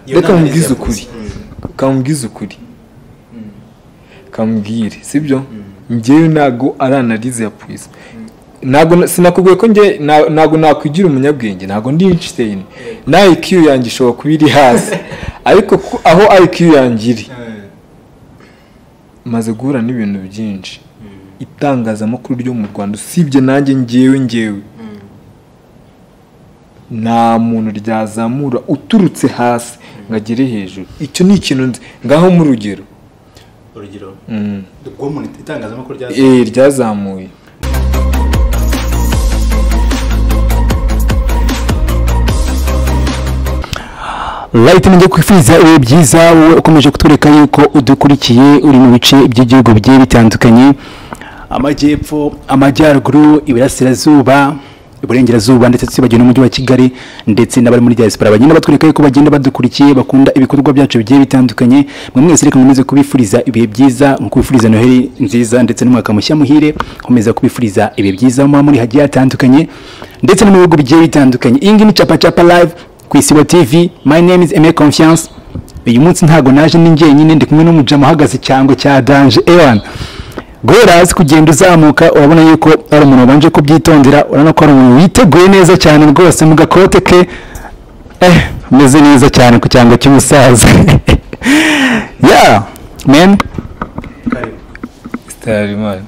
reka mubwize ukuri kamubwize ukuri kambwire sibyo njyewe ntago ari analize ya Pwisa ntago sinakubwiye ko njye ntago nakwigira umunyabwenge ntago ndi Einstein na IQ yanjye ishobora kuba iri hasi ariko aho IQ yanjye iri maze guhura n'ibintu byinshi itangazamakuru ryo mu Rwanda usibye nanjye njyewe nta muntu ryazamura uturutse hasi ngagere hejuru icyo ni ikintu nzi ngaho mu rugero rwo mu itangazamakuru ryazamuye Light nje kwifuriza iwe byiza wowe ukomeje kutwereka yuko udukurikiye uri mu bice by'igihugu bigiye bitandukanye amajyepfo amajyaruguru iburasirazuba iburengerazuba ndetse tubagiye n'umujyi wa Kigali ndetse n'abari muri diaspora bagenda batwereka yuko bagenda badukurikiye bakunda ibikorwa byacu bigiye bitandukanye mwe mwese reka nkomeze kubifuriza ibihe byiza nkubifuriza Noheli nziza ndetse n'umwaka mushya muhire nkomeza kubifuriza ibihe byiza mu muri hagiye atandukanye ndetse no mu bihugu bigiye bitandukanye iyi ngiyi Chapa Live Kwisibo TV. My name is Aime Confiance. Uyu munsi ntago naje ninjye nyine ndi kumwe n'umujama uhagaze cyangwa cya Danger Ewan. Gorazi kugenda uzamuka urabona yuko ari umuntu wabanje kubyitondera urabona ko ari umuntu witeguye neza cyane rwose mu gakote ke meze neza cyane ku cyangwa cy'umusaza. Yeah man. Style man.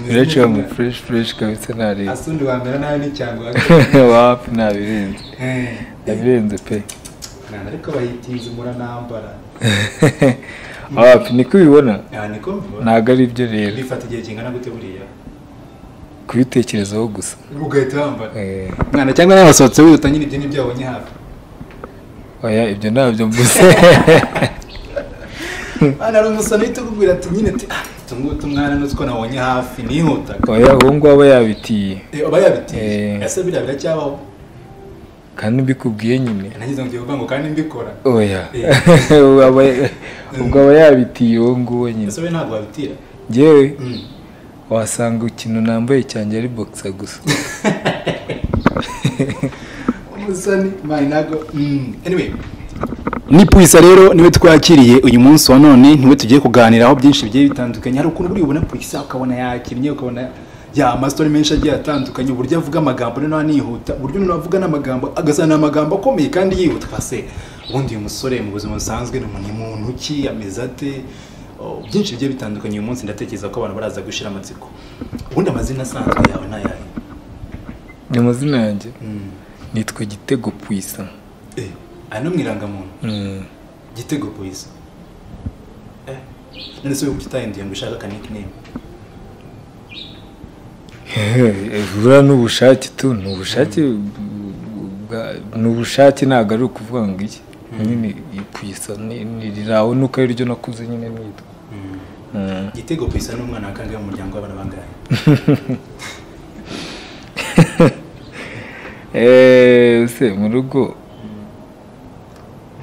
Rachel mu fresh kabisa nari. Asundi wa mbere nayo cyangwa wapi nabirenze. Nabirenze pe. Ariko bayitinze mura nambara. Wapi niko bibona? Niko mbibona. Naga ari byo rero. Bifata igihe kingana gute buriya? Kubitekerezaho gusa. Ugahita wambara. Mwana cyangwa n'abasohotse wihuta nyine ibyo nibyo wabonye hafi. Oya ibyo nabyo mvuze. Ana ari umusana yitugubwira ati nyine ati tungutu mwana nutko nabonye hafi nihuta. Oya ubwo aba yabitiye. Aba yabitiye. Ese bira biracyabaho. Kandi mbikubwiye nyine. Nagize ngo ngo kandi mbikora. Oya. Ubwo aba yabitiye uwo nguwo nyine. Ese we ntabwo wabitira. Jewe. Wasanga ikintu nambaye cyanje ari boxer gusa. Umusani mayinago. Anyway. Ni Pwisa rero niwe twakiriye uyu munsi wa none niwe tugiye kuganiraho byinshi bigiye bitandukanye hari ukuntu buri ubona Pwisa ukabona yakinnye ukabona ya amastori menshi agiye atandukanye uburyo avuga amagambo rero nihuta uburyo umuntu avuga n'amagambo agasana amagambo akomeye kandi yihuta kase ubundi uyu musore mu buzima busanzwe ni muntu ki ameze ate byinshi bigiye bitandukanye uyu munsi ndatekereza ko abantu baraza gushira amatsiko ubundi amazina asanzwe yawe nayaye ni amazina yanjye nitwa Gitego Pwisa ano mwirangamuntu Gitego Pwisa none se ukitahinduye ngo ushaka ka nickname vura n'ubushake tu n'ubushake ntago ari ukuvuga ngo iki nyine Pwisa ni riraho nuko ari ryo nakuze nyine nitwa Gitego Pwisa n'umwana wakangaye mu muryango w'abana bangahe se mu rugo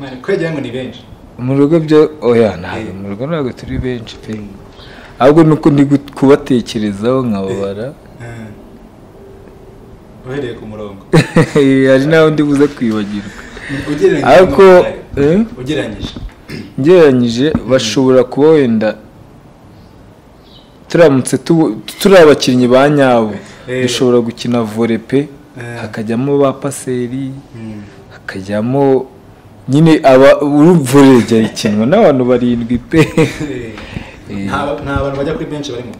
mwana kwegera ngo ni benshi mu rugo byo oya ntabwo mu rugo ntabwo turi benshi pe ahubwo nuko ndi kubatekerezaho nkababara uhereye ku murongo hari naho ndi buze kwibagirwa ariko ugereranyije bashobora kuba wenda turamutse turi abakinnyi ba nyabo dushobora gukina volley pe hakajyamo ba paseri hakajyamo nyine volley jya ikinwa n'abantu barindwi pe nta bantu bajya kuri benshi barimo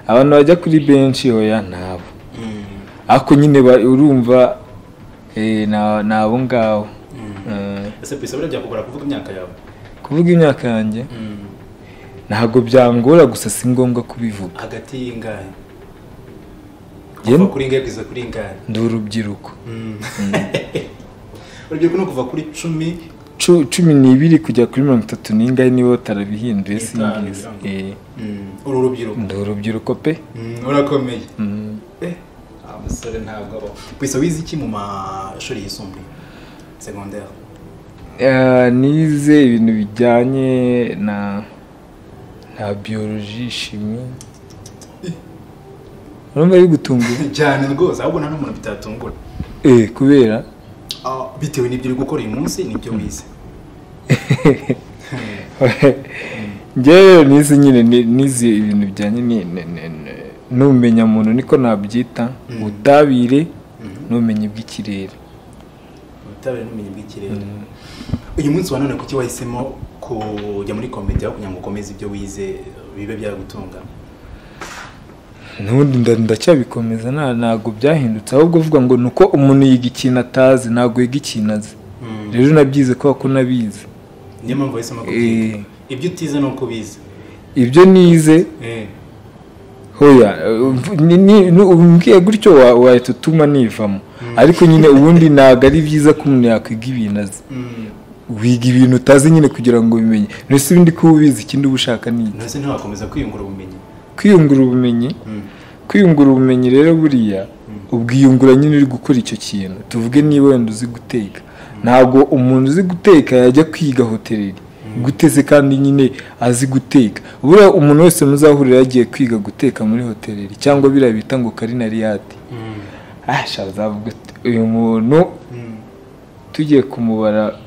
abantu bajya kuri benshi oya ntabo ako nyine urumva nabo ngaho ese Pwisa bira byakugora kuvuga imyaka yawe kuvuga imyaka yanjye ntago byangora gusa si ngombwa kubivuga hagati y'ingahe kuva kuri ingahe kugeza kuri ingahe ndi urubyiruko urubyiruko no kuva kuri 12 kujya kuri 30 n'ingahe nibo tarabihinduye singize uru rubyiruko ndi urubyiruko pe urakomeye amusore ntabwo abo Pwisa wize iki mu mashuri yisumbuye secondaire nize ibintu bijyanye na biologie chimie urumva ari gutungura cyane rwose ahubwo nta n'umuntu bitatungura kubera bitewe n'ibyo uri gukora uyu munsi nibyo wize. njyewe nize nyine nize ibintu bijyanye n'ubumenyamuntu niko nabyita, ubutabire n'ubumenyi bw'ikirere. Ubutabire n'ubumenyi bw'ikirere. Uyu munsi wa none kuki wahisemo kujya muri komite kugira ngo ukomeze ibyo wize bibe byagutunga? N'ubundi ndacyabikomeza, ntago byahindutse, ahubwo uvuga ngo nuko umuntu yiga ikintu atazi ntago yiga ikintu azi. Rero nabyize ko nabize, niyo mpamvu wahisemo kubyiga. Ibyo utize nuko bize. Ibyo nize hoya umbwiye gutyo wahita utuma nivamo, ariko nyine ubundi ntago ari byiza ko umuntu yakwiga ibintu azi. Wiga ibintu utazi nyine kugira ngo ubimenye. Nese ibindi ko ubizi ikindi ubushaka ni iki? Nese ntiwakomeza kwiyungura ubumenyi. Kwiyungura ubumenyi rero buriya ubwiyungura nyine uri gukora icyo kintu. Tuvuge niba wenda uzi guteka, ntabwo umuntu uzi guteka yajya kwiga hoteleri guteze kandi nyine azi guteka. Buriya umuntu wese muzahurira yagiye kwiga guteka muri hoteleri cyangwa biriya bita ngo karinariyati, shazavuga uyu muntu tugiye kumubara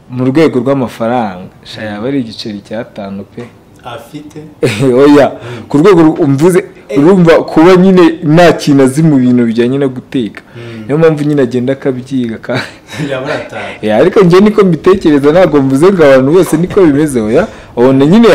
mu rwego rw'amafaranga yaba ari igiceri cya 5 pe afite. Oya ku rwego umvuze, urumva kuba nyine nta kintu azi mu bintu bijyanye no guteka, niyo mpamvu nyine agenda akabyiga ariko njye niko mbitekereza, ntabwo mvuze ngo abantu bose niko bimeze. Oya ubona nyine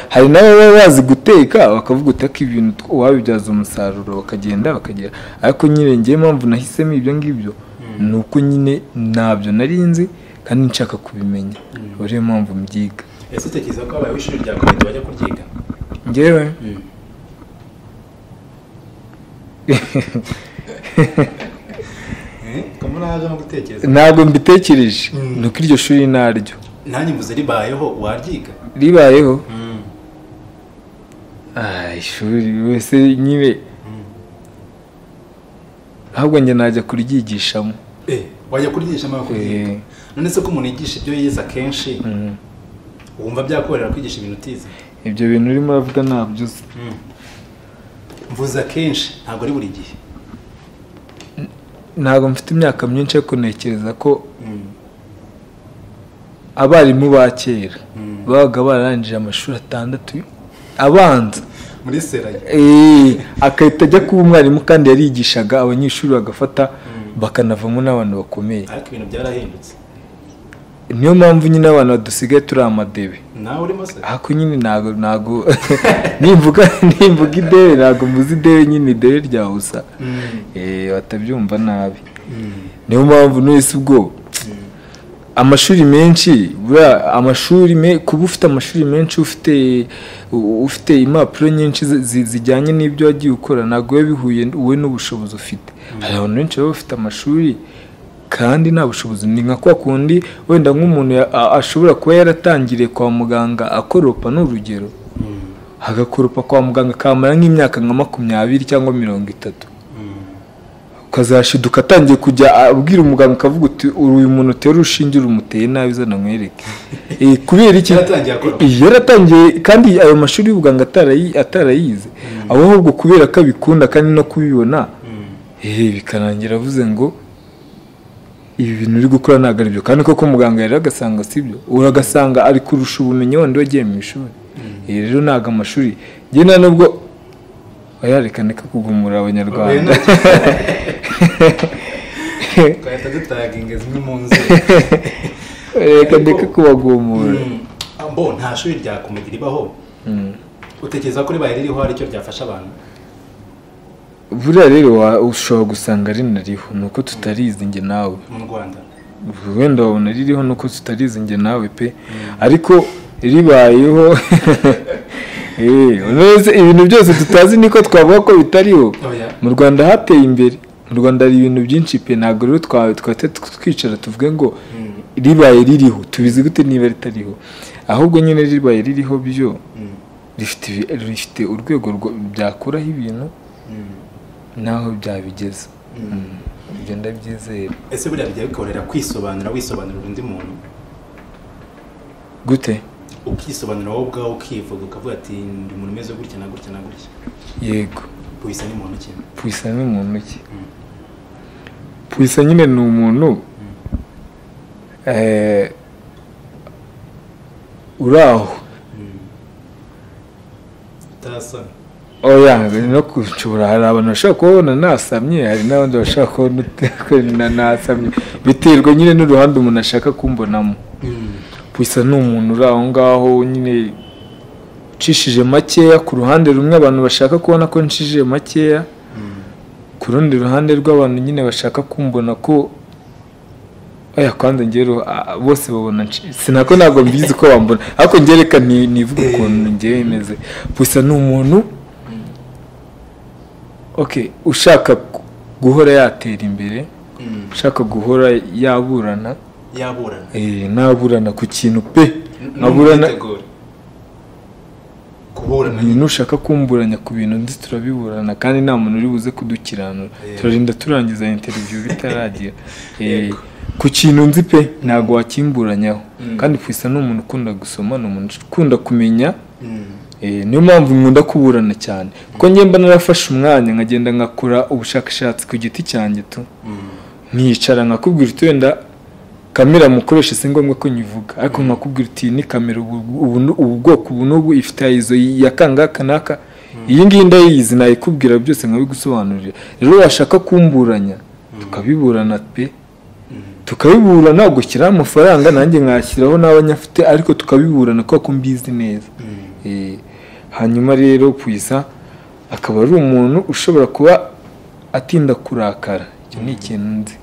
hari n'ababa bazi guteka bakavuga utaka ibintu wabibyaza umusaruro bakagenda bakagera, ariko nyine njye mpamvu nahisemo ibyo ngibyo ni uko nyine ntabyo narinzi kandi nshaka kubimenya, uriyo mpamvu mbyiga. Ese utekereza ko abaye w'ishuri rya komite bajya kuryiga? Njyewe ntabwo mbitekereje, nuko iryo shuri naryo nanjye mvuze ribayeho waryiga. Ribayeho ishuri wese nyine ahubwo njye najya kuryigishamo. Wajya kuryigishamo kuryiga? None se ko umuntu yigisha ibyo yize akenshi wumva byakorera kwigisha ibintu utize? Ibyo bintu urimo uravuga ntabyo uzi. Mvuze akenshi ntabwo ari buri gihe. Ntabwo mfite imyaka myinshi yo kunekereza ko abarimu ba kera babaga bararangije amashuri 6 abanza muri Seraye, akahita ajya kuba umwarimu kandi yarigishaga abanyeshuri bagafata bakanavamo n'abantu bakomeye. Ariko ibintu byarahindutse, niyo mpamvu nyine abantu badusigaye turi amadebe. Nawe urimo se? Ako nyine ntago nimvuga idebe ntago muzi idebe nyine idebe rya usa batabyumva nabi. Niyo mpamvu n'ese ubwo amashuri menshi kuba ufite amashuri menshi ufite impapuro nyinshi zijyanye n'ibyo wagiye ukora ntago biba bihuye wowe n'ubushobozi ufite. Hari abantu benshi baba bafite amashuri kandi nta bushobozi. Ni nka kwa kundi wenda nk'umuntu ashobora kuba yaratangiriye kwa muganga akoropa n'urugero, agakoropa kwa muganga kamara nk'imyaka nka 20 cyangwa 30, ukazashiduka atangiye kujya abwira umuganga akavuga uti uyu muntu utera urushinge rumuteye nabi zana nkwereke. Kubera iki? Yaratangiye kandi ayo mashuri y'ubuganga atarayize, ahubwo kubera ko abikunda kandi no kubibona bikarangira avuze ngo ibi bintu uri gukora ntabwo ari byo, kandi koko muganga yari agasanga sibyo, uragasanga ari kurusha ubumenyi wandi wagiye mu ishuri. Rero ntabwo amashuri njye nubwo ayarekane ko kugumura abanyarwanda kahita dutaginga zimwe mu nzira reka ndeke kubagumura. Nta shuri rya komedi ribaho, utekereza ko ribaye ririho hari icyo ryafasha abantu? Buriya rero ushobora gusanga rinariho nuko tutarizi njye nawe mu Rwanda, wenda wabona ririho nuko tutarizi njye nawe pe, ariko ribayeho ibintu byose tutazi niko twavuga ko bitariho. Mu Rwanda hateye imbere, mu Rwanda hari ibintu byinshi pe, ntabwo rero twicara tuvuge ngo ribaye ririho tubizi gute niba ritariho, ahubwo nyine ribaye ririho byo rifite urwego byakuraho ibintu naho byabigeze. Ibyo ndabyizera. Ese buriya bijya bikorera wisobanurira undi muntu gute? Ukisobanura wowe ubwawe ukivuga ukavuga ati ndi umuntu umeze gutya na gutya na gutya. Yego. Puisa ni muntu ki? Puisa ni muntu ki? Puisa nyine ni umuntu uraho utasana oya no kushobora hari abantu bashaka kubona nasamye hari n'abandi bashaka kubona nasamye biterwa nyine n'uruhande umuntu ashaka kumbonamo. Puisa ni umuntu uri aho ngaho nyine ucishije makeya ku ruhande rumwe abantu bashaka kubona ko ncishije makeya, ku rundi ruhande rw'abantu nyine bashaka kumbona ko aya kwanza ngero bose babona sinako ntabwo mbizi ko bambona ariko ngereka nivuga ukuntu ngewe meze. Puisa ni umuntu ushaka guhora yatera imbere, ushaka guhora yaburana naburana ku kintu pe naburana kuburana nushaka kumburanya ku bintu ndi turabiburana kandi nta muntu uri buze kudukiranura turarinda turangiza interview bitaragira ku kintu nzi pe ntago wakimburanyaho. Kandi Puisa ni umuntu ukunda gusoma, ni umuntu ukunda kumenya, niyo mpamvu nkunda kuburana cyane kuko njye mba narafashe umwanya nkagenda ngakora ubushakashatsi ku giti cyanjye tu nkicara nkakubwira uti wenda kamera mukoresha si ngombwa ko nyivuga ariko nkakubwira uti ni kamera ubu bwoko ubu n'ubu ifite izo yakangaka naka iyi ngiyi ndayizi nayikubwira byose nkabigusobanurira. Rero washaka kumburanya tukabiburana pe tukabiburana gushyiraho amafaranga nanjye nkashyiraho n'abanyafite ariko tukabiburana kuko mbizi neza. Hanyuma rero Puisa akaba ari umuntu ushobora kuba atinda kurakara, icyo ni ikintu nzi.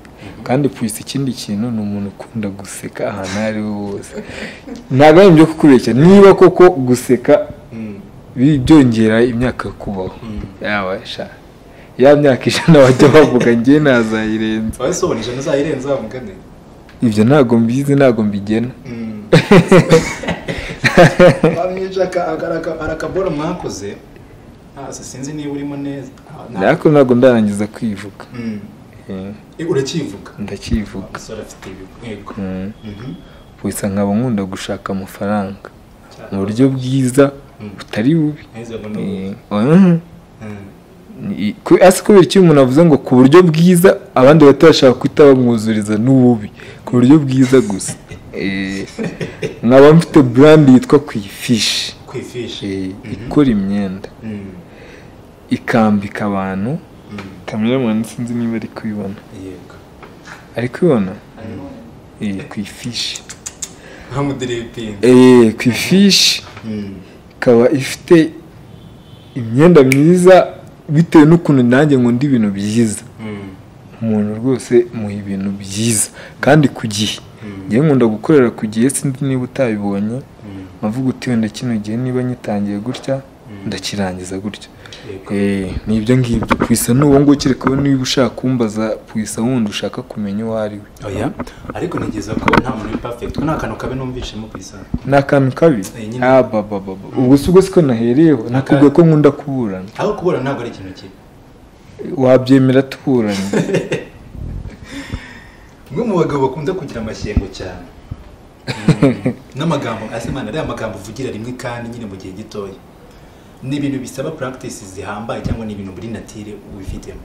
Kandi Puisa ikindi kintu ni umuntu ukunda guseka ahantu ari hose, ntabwo ari ibyo kukubeshya niba koko guseka byongera imyaka kubaho yabasha ya myaka 100 bajya bavuga ngiye nazayirenza wasobanije nazayirenza bamugane ibyo ntago mbizi ntago mbigena. bamwijaka arakabora mwakoze sinzi niba urimo neza nako ntago ndarangiza kwivuga. Urakivuga? Ndakivuga. Asora afite ibigwego. Puisa nkaba nkunda gushaka amafaranga mu buryo bwiza butari bubi. Asi kubera icyo umuntu avuze ngo ku buryo bwiza abandi batashaka kwita bamwuzuriza n'ububi, ku buryo bwiza gusa. Nkaba mfite brand yitwa Kwifish. Ikora imyenda ikambika abantu. Cameraman sinzi niba ari kubibona. Yego. Ari kubibona? Kwifish. Hamudirepinze. Kwifish. Ikaba ifite imyenda myiza bitewe n'ukuntu nanjye ngo ndi ibintu byiza. Umuntu rwose mu ibintu byiza kandi ku gihe. Ngiye nkunda gukorera ku gihe sinzi niba utabibonye. Mavuga uti wenda kino gihe niba nyitangiye gutya ndakirangiza gutya. Nibyo ngibyo Puisa n'uwo ngo kireka niba ushaka kumbaza Puisa wundi ushaka kumenya uwo ari we. Oya ariko nigeza ko nta muntu uri perfect, nta kantu kabe numvishemo Puisa. Nta kantu kabi? Baba ubwo sugo siko nahereyeho nakubwiye ko nkunda kuburana. Aho kuburana ntabwo ari ikintu kibi. Wabyemera tuburanye. Mwe mu bagabo bakunda kugira amashyengo cyane. N'amagambo asemana ari amagambo uvugira rimwe kandi nyine mu gihe gitoya. Ni ibintu bisaba practice zihambaye cyangwa ni ibintu biri natire ubifitemo?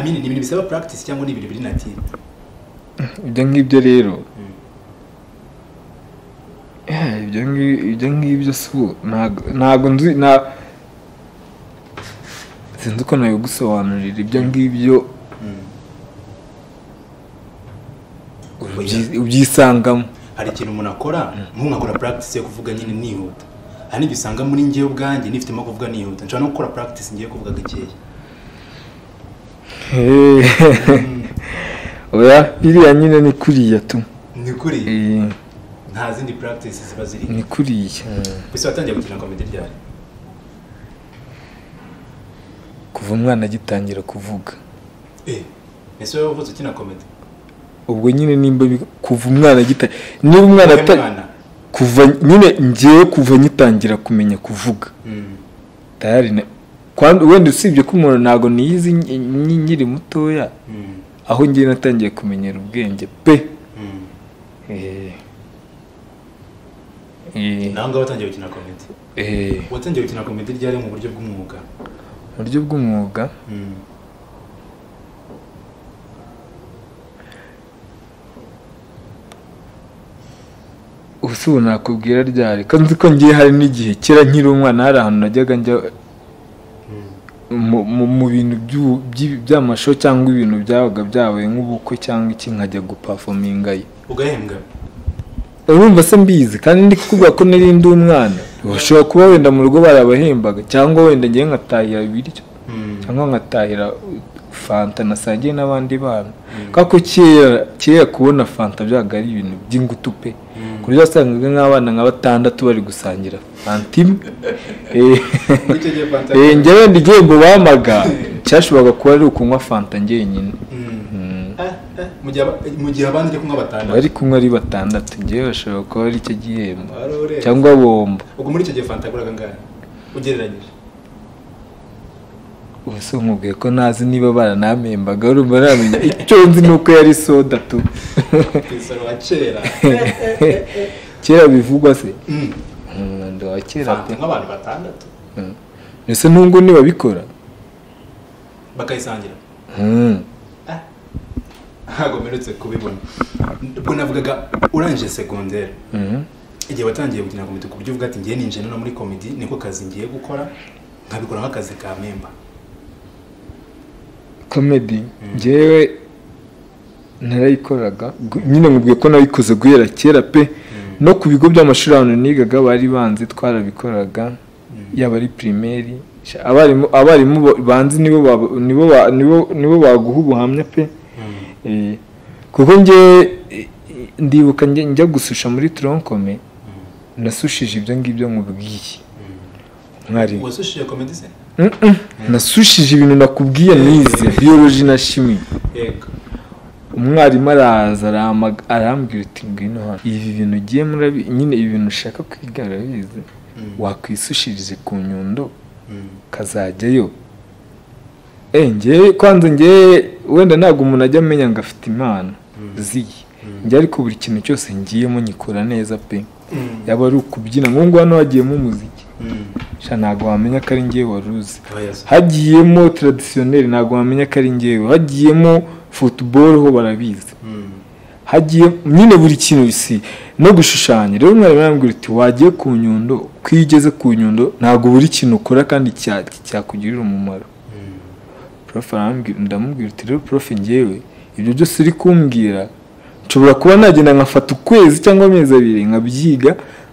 Ni ibintu bisaba practice cyangwa ni ibintu biri natire? Ibyo ngibyo rero ibyo ngibyo su ntago nzi sinzi ko nayo gusobanurira ibyo ngibyo ubyisangamo. Hari ikintu umuntu akora nk'akora practice yo kuvuga nyine nihuta, hari n'ibisanga muri ngiye ubwanjye nifitemo kuvuga nihuta, nshobora no gukora practice ngiye kuvuga gakeya. Oya iriya nyine ni kuriya tu. Ni kuriya? Nta zindi practice ziba ziri? Ni kuriya. Bise watangiye gukina comedy ryari? Kuva umwana agitangira kuvuga. Ese wowe wavuze ukina comedy? Ubwo nyine nimba kuva umwana agitangira niba umwana kuva nyine ngiye kuva nyitangira kumenya kuvuga. Tayari wenda usibye ko umuntu ntago niyizi nyiri mutoya aho ngiye natangiye kumenyera ubwenge pe. Nanga watangiye gukina comedy? Watangiye gukina comedy ryari mu buryo bw'umwuga? Mu buryo bw'umwuga ubu nakubwira ryari ko nzi ko ngiye hari n'igihe kera nkiri umwana hari ahantu najyaga njya mu bintu by'amasho cyangwa ibintu byabaga byabaye nk'ubukwe cyangwa iki nkajya gupafomingayo ugahembwa urumva se mbizi kandi ndi kuvuga ko nari ndi umwana bashobora kuba wenda mu rugo barabahembaga cyangwa wenda ngiye nkatahira ibiryo cyangwa nkatahira fanta nasangiye n'abandi bana kako kera kubona fanta byaga ari ibintu by'ingutu pe kuri wasangaga nk'abana nka 6 bari gusangira fanta njyewe ndi igihembo bamaga cyashoboraga kuba ari ukunywa fanta njyenyine mu gihe abandi ari kunywa 6 bari kunywa ari 6 njyewe bashobora kuba ari icyo gihembo cyangwa bomba ubwo muri icyo gihe fanta yaguraga angahe ugereranyije ubuse nkubwiye ko nazi niba baranamembaga urumva namenya icyo nzi nuko yari soda tu isaro wa kera kera bivugwa se ndo wa kera pe nk'abantu 6 ese ntungu ni babikora bakayisangira ntago meretse kubibona ubwo navugaga urangije secondaire igihe watangiye kugira ngo mituku byuvuga ati ngiye ninje no muri comedy niko kazi ngiye gukora nkabikora nk'akazi ka member comedy ngewe narayikoraga nyine nkubwiye ko nabikoze guhera kera pe no ku bigo by'amashuri ahantu nigaga bari banzi twarabikoraga yaba ari primaire abarimu banzi nibo baguha ubuhamya pe kuko nge ndibuka njya gususha muri troncome nasushije ibyo ngibyo nkubwiye mwari wasushije comedy se nasushije ibintu nakubwiye nize biology na chimie yego umwarimu araza arambwira ati ngwino hano ibi bintu ugiye murabi nyine ibintu ushaka kwiga urabizi wakwisushirize ku nyundo kazajyayo njye kwanza njye wenda ntabwo umuntu ajya amenya ngo afite impano ziyi njye ariko buri kintu cyose ngiyemo nyikora neza pe yaba ari ukubyina ngo hano hagiyemo umuziki ntabwo wamenya ko ari ngewe waruzi hagiyemo traditionnel ntabwo wamenya ko ari ngewe hagiyemo football ho barabizi hagiye nyine buri kintu isi no gushushanya rero mwarimu arambwira ati wagiye ku nyundo kwigeze ku nyundo ntabwo buri kintu ukora kandi cyakugirira umumaro prof ndamubwira ati rero prof ngewe ibyo byose uri kumbwira nshobora kuba nagenda nkafata ukwezi cyangwa amezi 2 nkabyiga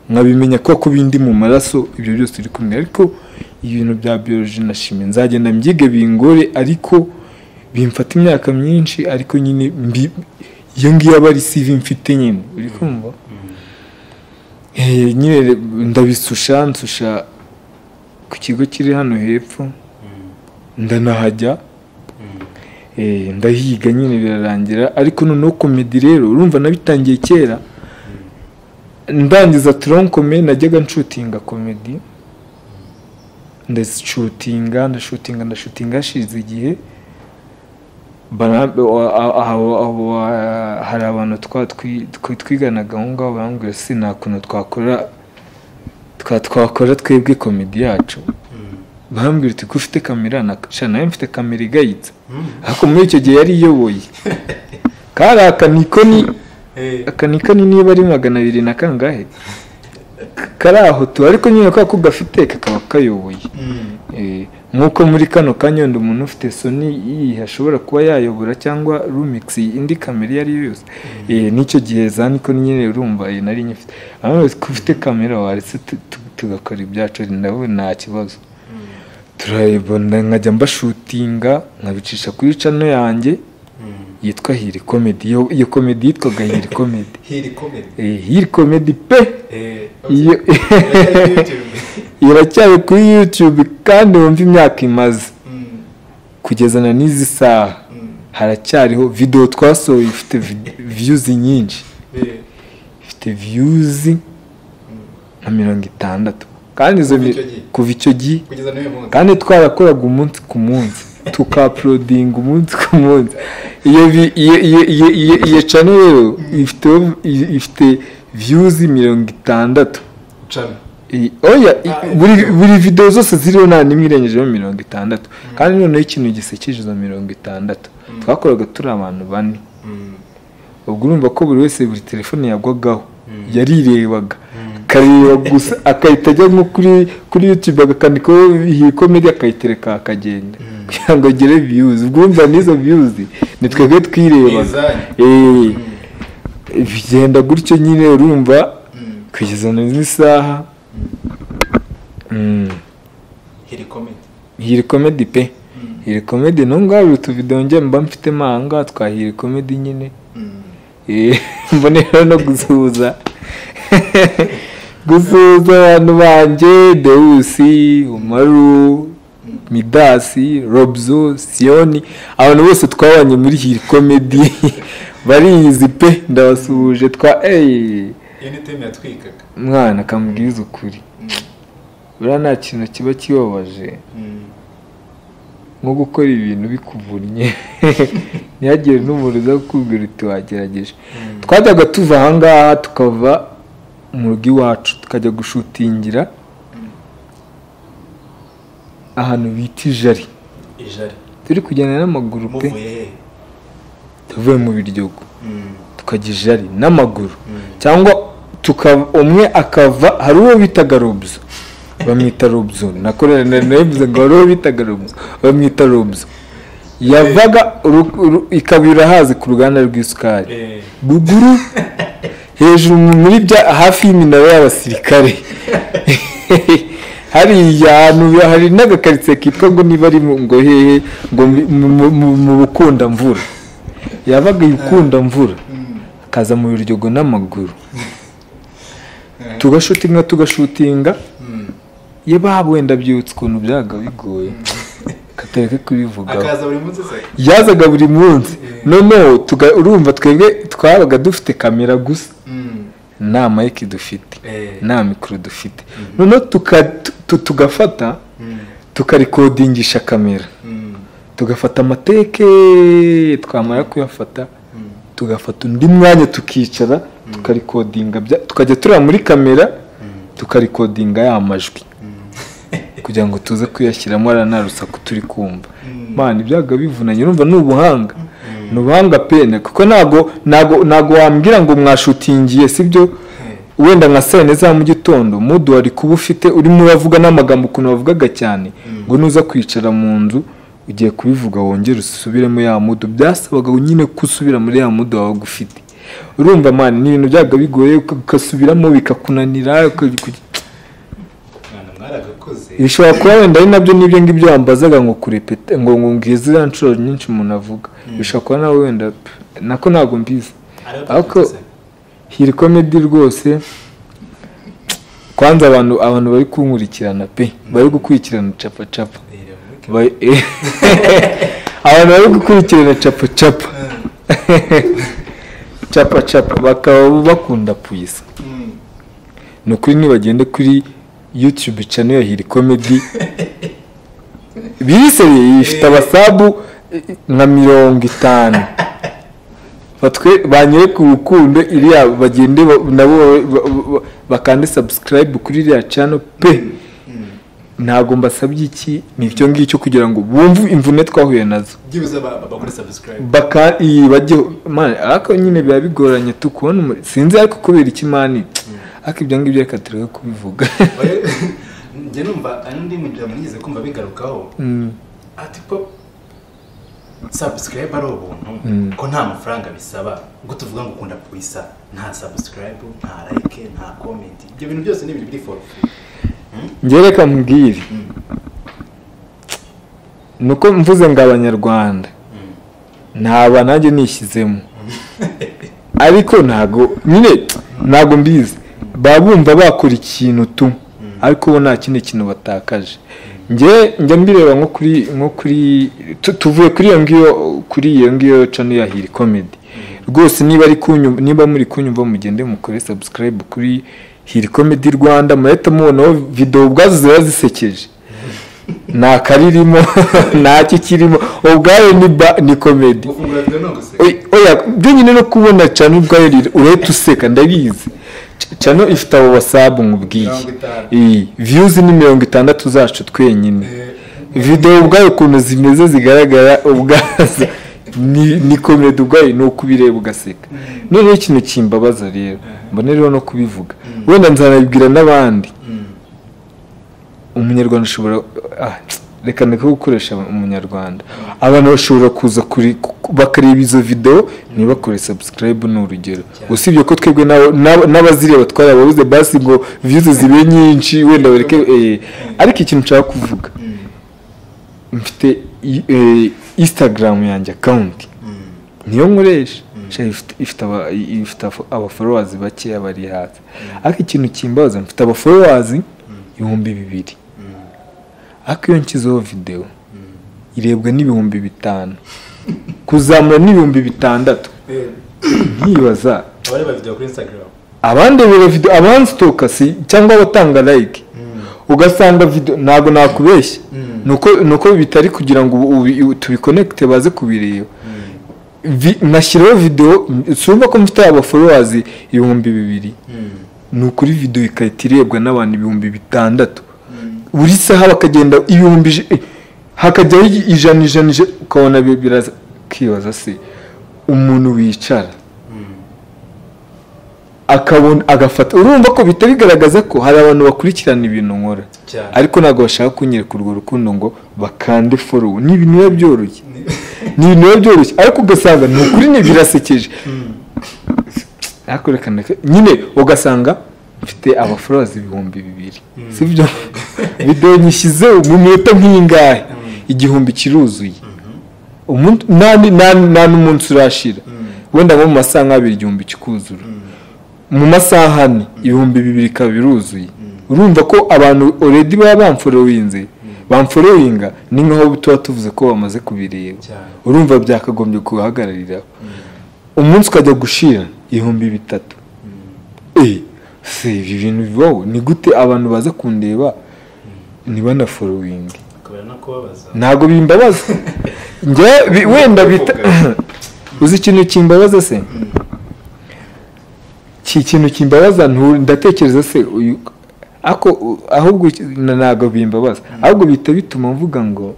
nkabimenya ko bindi mu maraso ibyo byose uri kumbwira ariko ibintu bya biology na chimie nzagenda mbyige bingore ariko bimfata imyaka myinshi ariko nyine iyo ngiyo aba ari CV mfite nyine uri kumva nyine ndabisusha ku kigo kiri hano hepfo ndanahajya ndahiga nyine birarangira ariko noneho comedy rero urumva nabitangiye kera ndangiza troncome najyaga nshutinga comedy ndashutinga hashize igihe hari abantu twiganaga aho ngaho barambwira si nta kuntu twakora twebwe comedy yacu barambwira ati ko ufite kamera nawe mfite kamera igayitse ariko muri icyo gihe yari iyoboye kari akanikoni niba ari 200 na kangahe kari aho tu ariko nyine ko gafite kakaba kayoboye nkuko muri kano kanyondo umuntu ufite Sony ashobora kuba yayobora cyangwa Lumix indi kamera yari yose nicyo gihe zaniko nyine urumva nari nyifite ariko ko ufite kamera waretse tugakora ibyacu ndawe nta kibazo turayibona nkajya mbashutinga nkabicisha kuri channel yanjye yitwa Hiri Comedy iyo comedy yitwaga Hiri Comedy pe iracyari kuri YouTube kandi wumva imyaka imaze kugezana n'izi saha haracyariho video twasohoye ifite views nyinshi ifite views nka 60 kandi izo kuva icyo gihe kandi twarakoraga umunsi ku munsi tukauploading umunsi ku munsi iyo channel rero ifite views 60 oya buri video zose ziriho nta nimwe irengejeho 60 kandi noneho ikintu gisekeje izo 60 twakoraga turi abantu 4 ubwo urumva ko buri wese buri telefone yagwagaho yarirebaga akareba gusa akahita ajya nko kuri YouTube agakandikaho iyi comedy akayitereka akagenda kugira ngo agere views ubwumva n'izo views ni twebwe twirebaga bigenda gutyo nyine urumva kugeza n'isaha hiri comedy pe hiri comedy no ngaho utuvideo nje mba mfite manga twa hiri comedy nyine mbonera no gusuhuza abantu banje Deusi Umaru Midasi Robzo Sioni abantu bose twabanye muri hiri comedy barizi pe ndabasuhuje yani teme yatwikaga mwana kamubwiza ukuri bura nta kintu kiba kibabaje nko gukora ibintu bikuvunnye ntihagire n'umuntu uza kukubwira uti wagerageje twajyaga tuva ahangaha tukava mu rugo iwacu tukajya gushutingira ahantu bita ijari turi kugenda n'amaguru pe tuvuye mu Biryogo tukajya ijari n'amaguru cyangwa umwe akava hari uwo bitaga Robzo bamwita Robzo nabivuze ngo hari uwo bitaga Robzo bamwita Robzo yavaga ikabira hazi ku ruganda rw'isukari ruguru hejuru muri bya hafi y'iminara y'abasirikare hari n'agakaritsiye kitwa ngo niba ari ngo hehe ngo mu Bukunda mvura yabaga ikunda mvura akaza mu Biryogo n'amaguru tugashutinga ye babo wenda byutse ukuntu byaga bigoye katereke kubivuga yazaga buri munsi noneho urumva twebwe twabaga dufite kamera gusa nta mic dufite nta mikoro dufite noneho tugafata tukarikodingisha kamera tugafata amateke twamara kuyafata tugafata undi mwanya tukicara tukarikodinga tukajya tureba muri kamera tukarikodinga ya majwi kugira ngo tuze kuyashyiramo aranarusaku turi kumva man ibyaga bivunanye urumva n'ubuhanga pene kuko nago wambwira ngo mwashutingiye sibyo wenda nka saa 4 za mu gitondo mudu wari kuba ufite urimo uravuga n'amagambo ukuntu bavugaga cyane ngo nuza kwicara mu nzu ugiye kubivuga wongera usubiremo ya mudu byasabaga nyine kusubira muri ya mudu wawe gufite urumva man ni ibintu byaga bigoye ukasubiramo bikakunanira bishobora kuba wenda ari nabyo n'ibyo ngibyo wambazaga ngo kurepeta ngo ngize inshuro nyinshi umuntu avuga bishobora kuba nawe wenda nako ntabwo mbizi ariko hiri comedy rwose kwanza abantu bari kunkurikirana pe bari gukurikirana capa abantu bari gukurikirana capa bakaba bakunda Puyisa ni ukuri nibagende kuri YouTube channel ya hiri comedy biriseye ifite abasabu nka 50 batwe banyere ku rukundo iriya bagende nabo bakande subscribe kuri iriya channel pe ntago mbasabye iki nibyo ngicyo kugira ngo bumve imvune twahuye nazo gibuza bakore subscribe bajye man ariko nyine biba bigoranye tukubona sinzi ariko kubera iki mani ariko ibyo ngibyo reka tureke kubivuga njye numva andi mujya mwize kumva bigarukaho ati po subscribe ari ubuntu ko nta mafaranga bisaba ngo tuvuga ngo ukunda Puyisa nta subscribe nta like nta comment ibyo bintu byose ni ibintu biri for free njye reka mbwire nuko mvuze ngo abanyarwanda ntaba nanjye nishyizemo ariko ntago mbizi babumva bakora ikintu tu ariko bo nta kindi kintu batakaje njye mbireba nko kuri tuvuye kuri iyo ngiyo channel ya hiri comedy rwose niba muri kunyumva mugende mukore subscribe kuri hiri comedy Rwanda murahita mubonaho video ubwazo ziba zisekeje nta karirimo nta kikirimo ubwayo ni comedy oya byo nyine no kubona channel ubwayo urahita useka ndabizi channel ifite abo wasabu nkubwiye views ni 60 zacu twenyine video ubwayo ukuntu zimeze zigaragara ubwazo ni komedi ubwayo ni ukubireba ugaseka noneho ikintu kimbabaza rero mbonereho no kubivuga wenda nzanabibwira n'abandi umunyarwanda ushobora reka ndeke gukoresha umunyarwanda abantu bashobora kuza bakareba izo video ntibakore subscribe ni urugero usibye ko twebwe n'abazireba twarababuze basi ngo views zibe nyinshi wenda bareke ariko ikintu nshaka kuvuga mfite Instagram yanjye account niyo nkoresha ifite aba followers bake bari hasi ariko ikintu kimbaza mfite aba followers 2,000 ariko iyo nshyizeho video irebwa n'ibihumbi 5 kuzamura n'ibihumbi 6 nkibaza abareba video kuri Instagram abandi bere video abanstoka si cyangwa abatanga like ugasanga video ntago nakubeshya nuko bitari kugira ngo tubiconnecte baze kubireba nashyiraho video sumva ko mfite aba followers 2,000 nukuri video ikayitirebwa n'abantu 6,000 buri saha bakagenda 1,000 hakajyaho ijana ukabona biraza kibaza se umuntu wicara akabona agafata urumva ko bitari bigaragaza ko hari abantu bakurikirana ibintu nkora ariko ntago bashaka kunyereka urwo rukundo ngo bakande follow ni ibintu byoroshye ariko ugasanga ni ukuri birasekeje ariko reka nyine ugasanga mfite aba followers 2,000 sibyo video nyishyize mu minota nk'ingahe 1,000 kiruzuye nta n'umunsi urashira wenda nko mu masaha 2 1,000 kikuzura mu masaha 4 2,000 kabiruzuye urumva ko abantu already baba bamfollowinga ni nkaho tuba tuvuze ko bamaze kubireba urumva byakagombye kuhagararira umunsi ukajya gushira 3,000 se ibi bintu bibaho ni gute abantu baza kundeba niba na following ntago bimbabaza njye wenda uzi ikintu kimbabaza se ikintu kimbabaza ndatekereza se ahubwo ntago bimbabaza ahubwo bita bituma mvuga ngo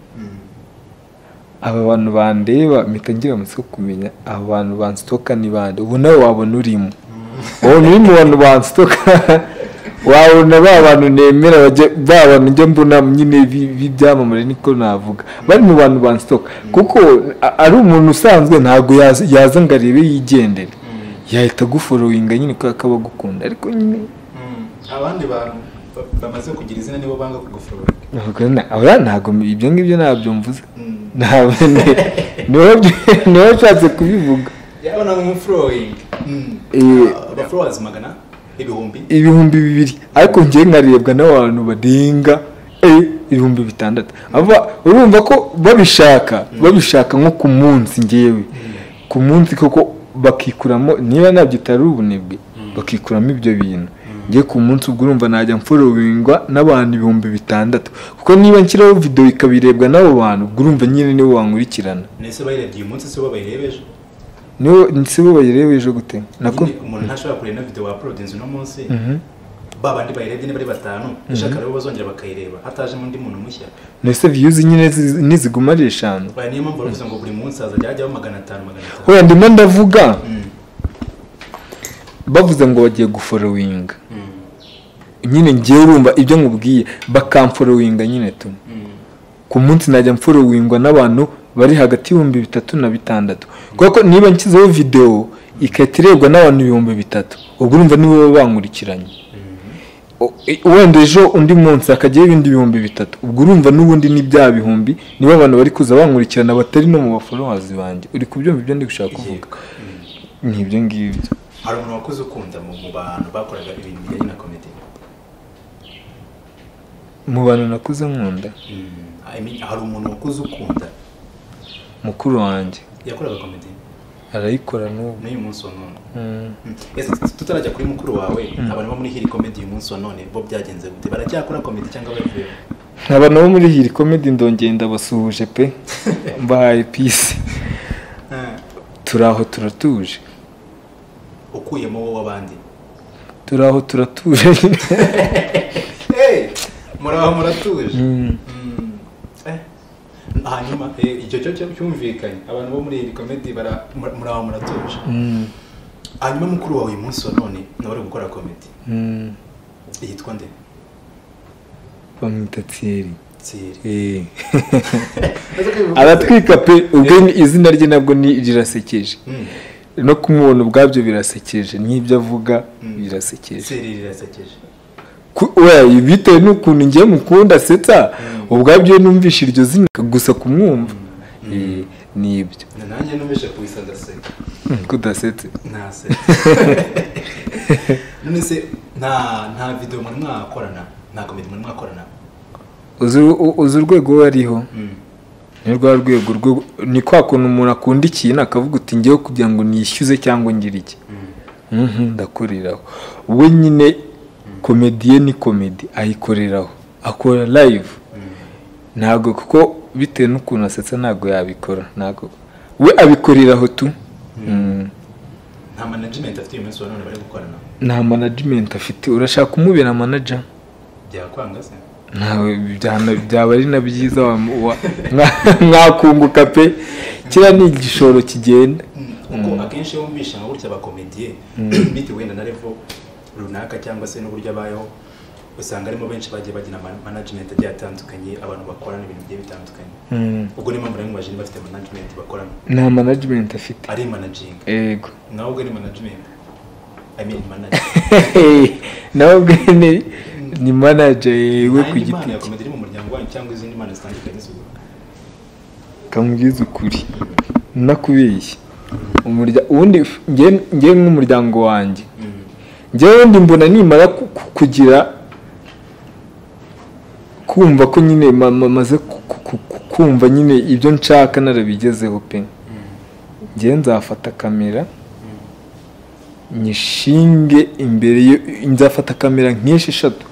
aba bantu bandeba mpita ngira amasoko kumenya aba bantu banstoka ni bande ubu nawe wabona urimo uri mu bantu banstoka wabona ba bantu nemera ba bantu njye mbona nyine byamamare niko navuga bari mu bantu banstoka kuko ari umuntu usanzwe ntago yaza ngarebe yigendera yahita gufollowinga nyine ko akaba gukunda ariko nyine abandi bantu bamaze kugira izina nibo banga kugufollowinga ntago ibyo ngibyo ntabyo mvuze niho nshatse kubivuga yabona mu following aba followers 2,000 ariko njye nkarebwa n'abantu badinga 6,000 urumva ko babishaka nko ku munsi ngewe ku munsi koko bakikuramo niba nabyo utari ubunebwe bakikuramo ibyo bintu ngiye ku munsi ubwo urumva najya mfollowingwa n'abantu 6,000 kuko niba nshyiraho video ikabirebwa n'abo bantu ubwo urumva nyine niwe wankurikirana nese bayirebye umunsi se bayirebeje nibo bayirebeje gute nako umuntu ntashobora kureba video wa uploadinze no munsi babandi bayirebye ni bari 5 ishaka rero bazongera bakayireba hataje undi muntu mushya nese views nyine niziguma ari 5 niyo mpamvu bavuze ngo buri munsi azajyaho 500 oya ndimo ndavuga bavuze ngo bagiye gufollowinga nyine ngiye urumva ibyo nkubwiye bakamfollowinga nyine tu ku munsi najya mfollowingwa n'abantu bari hagati y'3,000 na 6,000 kuko niba nshyizeho video ikatirebwa n'abantu 3,000 ubwo urumva nibo bankurikiranye wenda ejo undi munsi akajyaho ibindi 3,000 ubwo urumva n'ubundi ni bya 1,000 niba abantu bari kuza bankurikirana batari no mu followers banjye uri kubyumva ibyo ndi gushaka kuvuga ni ibyo ngibyo hari umuntu wakoze ukunda mu bantu bakoraga ibintu bijyanye na comedy mu bantu nakuze nkunda hari umuntu wakoze ukunda mukuru wanjye yakoraga comedy arayikora n'ubu n'uyu munsi wa none tutarajya kuri mukuru wawe abantu bo muri Hiri Comedy uyu munsi wa none bo byagenze gute baracyakora comedy cyangwa bavuye abantu bo muri Hiri Comedy ndongeye ndabasuhuje pe mbahaye peace turaho turatuje ukuyemo wowe abandi turaho turatuje muraho muratuje hanyuma icyo cyo cyumvikanye abantu bo muri iyi comedy muraho muratuje. Hanyuma mukuru wawe uyu munsi wa none nawe uri gukora comedy yitwa nde? bamwita Thierry. Thierry. aratwika pe ubwo izina rye nabwo ni rirasekeje no kumubona ubwabyo birasekeje n'ibyo avuga birasekeje. Thierry rirasekeje we bitewe n'ukuntu ngiye mukunda setsa ubwabyo numvisha iryo zina gusa kumwumva nibyo nanjye numvisha kuisa ndaseka kudasetse nasetse. None se nta video muri mwakorana nta comedy muri mwakorana uzi urwego wariho ni rwa rwego ni kwa kuntu umuntu akunda ikintu akavuga uti ngiye kugira ngo nishyuze cyangwa ngira iki ndakoreraho we nyine komediye ni komedi ayikoreraho akora live ntago kuko bitewe n'ukuntu asetsa ntago yabikora ntago we abikoreraho tu nta management afite uyu munsi wa none bari gukorana nta management afite urashaka kumubera manager byakwanga se nawe byaba ari na byiza mwakunguka pe kira ni igishoro kigenda kuko akenshi yo mbisha nka burya abakomediye bitewe wenda na level runaka cyangwa se n'uburyo abayeho usanga arimo benshi bagiye bagira management agiye atandukanye abantu bakorana ibintu bigiye bitandukanye ubwo ni mpamvu rero baje bafite management bakorana nta management afite ari managing yego nawe ubwo ni management I mean manager nawe ubwo ni manager we ku giti cye komedi mu muryango wanyu cyangwa izindi mana zitandukanye z'ubu kamubwiza ukuri nakubeshye ubundi ngiye nk'umuryango wanjye ngewe ndi mbona nimara kugira kumva ko nyine maze kumva nyine ibyo nshaka narabigezeho pe ngewe nzafata kamera nyishinge imbere nzafata kamera nk'esheshatu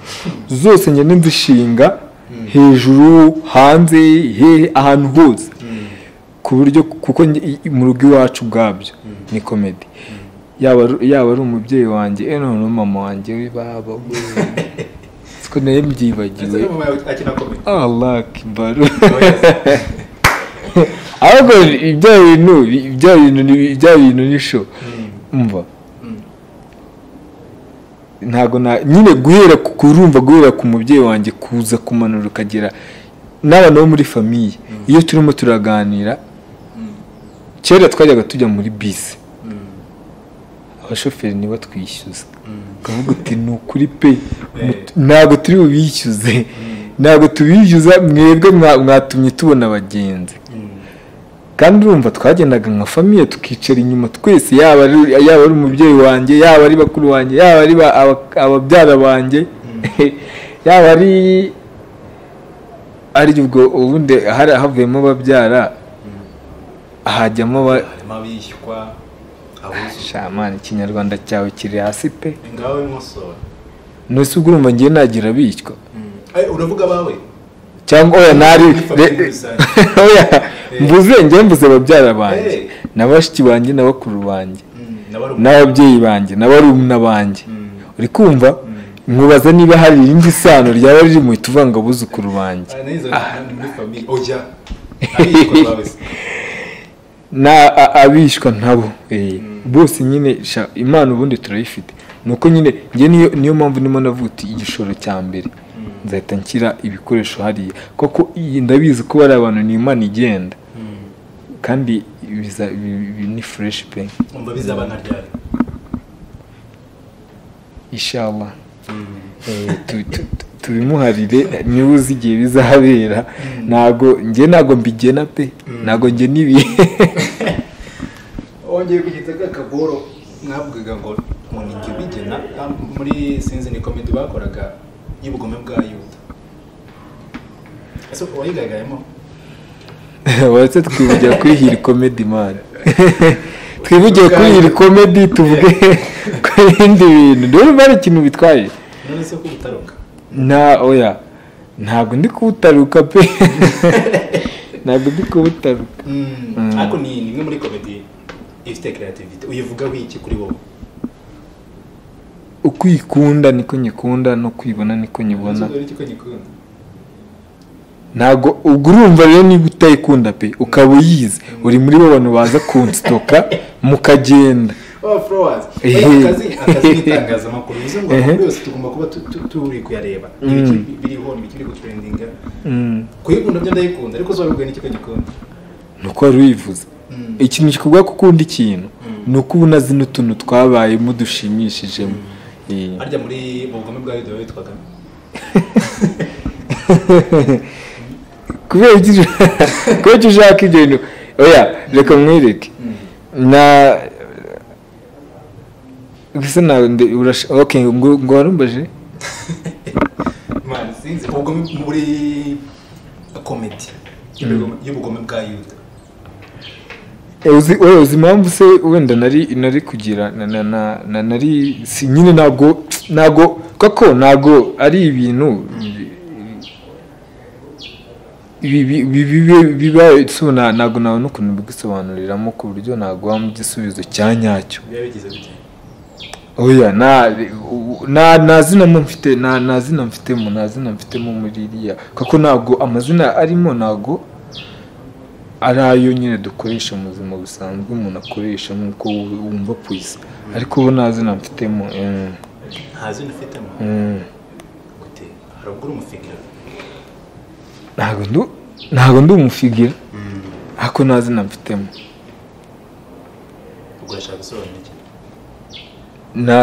zose ngende nzishinga hejuru hanze ahantu hose ku buryo kuko mu rugo iwacu bwabyo ni komedi yaba ari umubyeyi wanjye none mama wanjye we baba siko naye mbyibagiwe Allah akbar ahubwo ibyo bintu ni show umva ntago nyine guhera ku mubyeyi wanjye kuza kumanura ukagera n'abantu bo muri famiye iyo turimo turaganira kera twajyaga tujya muri bisi abashoferi nibo twishyuza ukavuga uti ni ukuri pe ntabwo turi bubishyuze ntabwo tubishyuza mwebwe mwatumye tubona abagenzi kandi urumva twagendaga nka famiye tukicara inyuma twese yaba ari umubyeyi wanjye yaba ari bakuru wanjye yaba ari ababyara banjye yaba ari ubwo ubundi havuyemo ababyara hajyamo abishywa shamani ikinyarwanda cyawe kiri hasi pe ngawe nkosora nose ubwo urumva ngiye nagira bishywa uravuga abawe cyangwa oya nari oya mvuze ababyara banjye n'abashiki banjye n'abakuru banjye n'ababyeyi banjye n'abarumuna banjye uri kumva nkubaza niba hari irindi sano ryaba riri mu ituvanga buzukuru banjye abishwa ntabo bose nyine imana ubundi turayifite nuko nyine niyo mpamvu nimo navuti igishoro cya mbere nzahita nshyira ibikoresho hariya koko ndabizi ko bari abantu ni imana igenda kandi ni fresh pe umva bizaba nka ryari inshallah tubimuharire niba uzi igihe bizahabera ntago mbigena pe ntago njye nibi wongeye kugitega akaboro mwavugaga ngo njye bigena muri sinzi ni comedy bakoraga y'ubugome bwa Yuda ese wayigagayemo watse twivugira kuri hiri comedy man twivugiye kuri hiri comedy tuvuge ku bindi bintu ndabona bari ikintu bitwaye none se ko utaruka oya ntabwo ndi kuwutaruka pe ntabwo ndi kuwutaruka ariko ni imwe muri comedy ifite creativity uyivuga wiki kuri wowe ukwikunda niko nyikunda no kwibona niko nyibona ntago ubwo urumva rero niba utayikunda pe ukaba uyizi uri muri bo bantu baza kunsitoka mukagenda flowers akazi n'itangazamakuru bivuze ngo amakuru yose tugomba kuba turi kuyareba biriho biri gutrendinga kuyikunda byo ndayikunda ariko zo wabibwiye n'iki kagikunda nuko wari uyivuze ikintu kikubwira ko ukunda ikintu ni uko ubona zino tuntu twabayemo dushimishijemo harya muri ubugome bwa Yuda witwaga kubera icyo ushaka ibyo bintu oya reka mwereke gusa okay ngo warumbaje man sinzi ubugome muri comedy y'ubugome bwa Yuda uzi impamvu se wenda nari kugira nari nyine ntabwo koko ntabwo ari ibintu biba ntabwo nabona ukuntu bigisobanuriramo ku buryo ntabwo waba mu gisubizo cya nyacyo oya nta zina mfitemo muri iriya kuko ntabwo amazina arimo ntabwo ari ayo nyine dukoresha mu buzima busanzwe umuntu akoresha nk'uko wumva pwisi ariko ubu nta zina mfitemo nta zina ufitemo gute hari ubwo uri umufigira ntabwo ndi umufigira ariko nta zina mfitemo ubwo urashaka gusobanura iki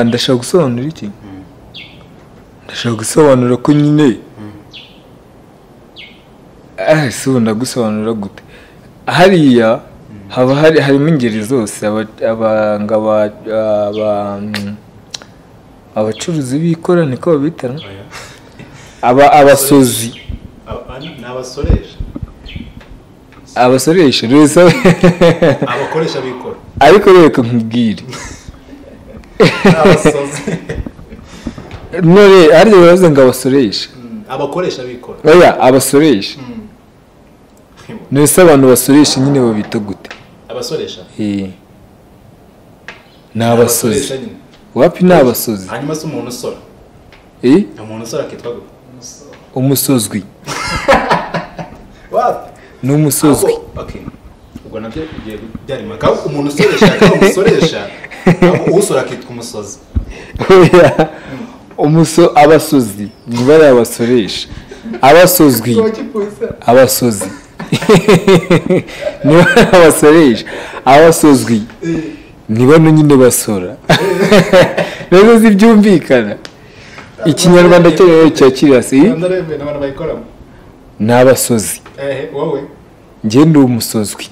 ndashaka gusobanura iki ndashaka gusobanura ko nyine si ubu ndagusobanura gute hariya haba harimo ingeri zose abacuruzi b'ikora niko babitana abasozi abasoresha abakoresha b'ikora ariko reka nkubwire none harya baravuze ngo abasoresha abakoresha b'ikora oya abasoresha nese abantu basoresha nyine babita gute abasoresha ni abasozi wapi ni abasozi hanyuma se umuntu usora umuntu usora akitwa gute umusozwi wapi ni umusozwi ubwo nabyo bigiye byarima kaho umuntu usoresha akaba umusoresha usora akitwa umusozi oya abasozi ni bari abasoresha abasozwi abasozi niba abasoresha abasozwi ni bano nyine basora rero zibyumvikana ikinyarwanda cyo rero cyakiri hasi ni abasozi wowe njye ndi umusozwi